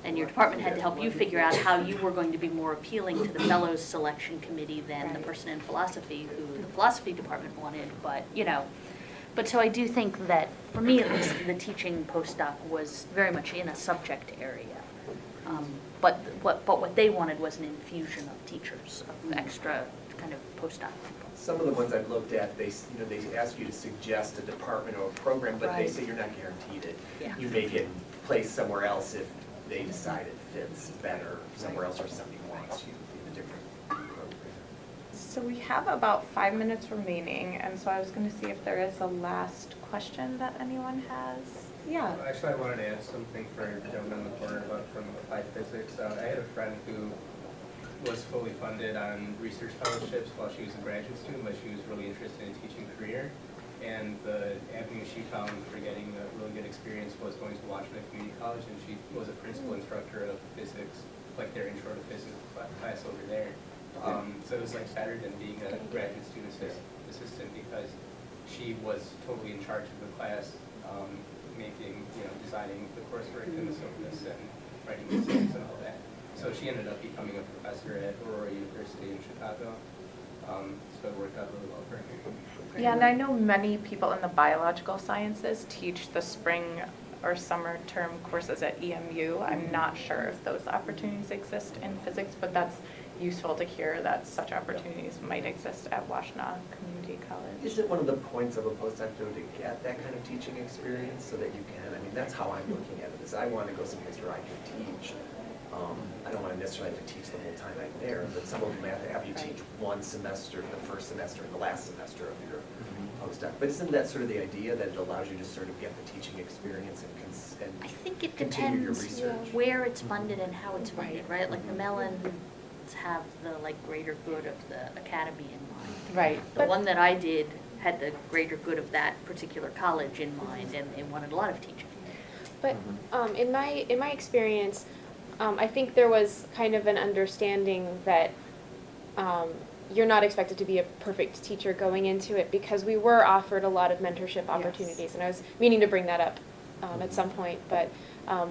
and your department had to help you figure out how you were going to be more appealing to the fellows selection committee than the person in philosophy who the philosophy department wanted, but so I do think that, for me at least, the teaching postdoc was very much in a subject area. But what they wanted was an infusion of teachers, of extra kind of postdoc people.
Some of the ones I've looked at, they ask you to suggest a department or a program, but they
Right.
say you're not guaranteed it.
Yeah.
You may get placed somewhere else if they decide it fits better somewhere else, or somebody wants you in a different program.
So we have about 5 minutes remaining, and so I was going to see if there is a last question that anyone has. Yeah.
Actually, I wanted to ask something for the gentleman in the corner about from applied physics. I had a friend who was fully funded on research fellowships while she was a graduate student, but she was really interested in teaching career. And the avenue she found for getting a really good experience was going to Washington Community College, and she was a principal instructor of physics, like their intro to physics class over there. So it was like better than being a graduate student assistant, because she was totally in charge of the class, making, designing the coursework and the syllabus and writing the essays and all that. So she ended up becoming a professor at Aurora University in Chicago. So it worked out really well for her.
Yeah, and I know many people in the biological sciences teach the spring or summer term courses at EMU. I'm not sure if those opportunities exist in physics, but that's useful to hear that such opportunities might exist at Washtenaw Community College.
Is it one of the points of a postdoc though to get that kind of teaching experience so that you can, that's how I'm looking at it, is I want to go someplace where I can teach. I don't want to necessarily have to teach the whole time I'm there, but some of them have to have you teach one semester, the first semester and the last semester of your postdoc. But isn't that sort of the idea, that it allows you to sort of get the teaching experience and
I think it
continue your
depends
research?
where it's funded and how it's funded, right? Like the Mellons have the greater good of the academy in mind.
Right.
The one that I did had the greater good of that particular college in mind, and they wanted a lot of teaching.
But in my experience, I think there was kind of an understanding that you're not expected to be a perfect teacher going into it, because we were offered a lot of mentorship opportunities, and I was meaning to bring that up at some point. But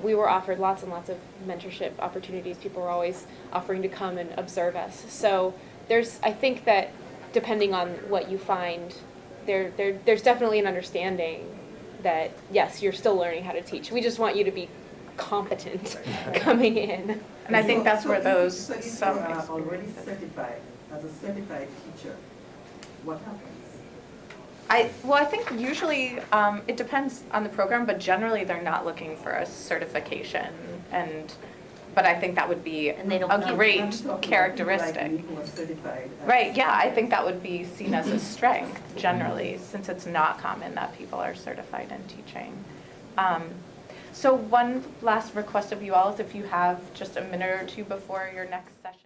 We were offered lots and lots of mentorship opportunities. People were always offering to come and observe us. So I think that depending on what you find, there's definitely an understanding that, yes, you're still learning how to teach. We just want you to be competent coming in.
And I think that's where those,
So if
some
you are already
experiences.
certified, as a certified teacher, what happens?
I think usually, it depends on the program, but generally they're not looking for a certification, but I think that would be
And they don't
a
need-
great
I'm talking about
characteristic.
people like me who are certified as-
Right, yeah, I think that would be seen as a strength generally, since it's not common that people are certified in teaching. So one last request of you all is if you have just a minute or two before your next session.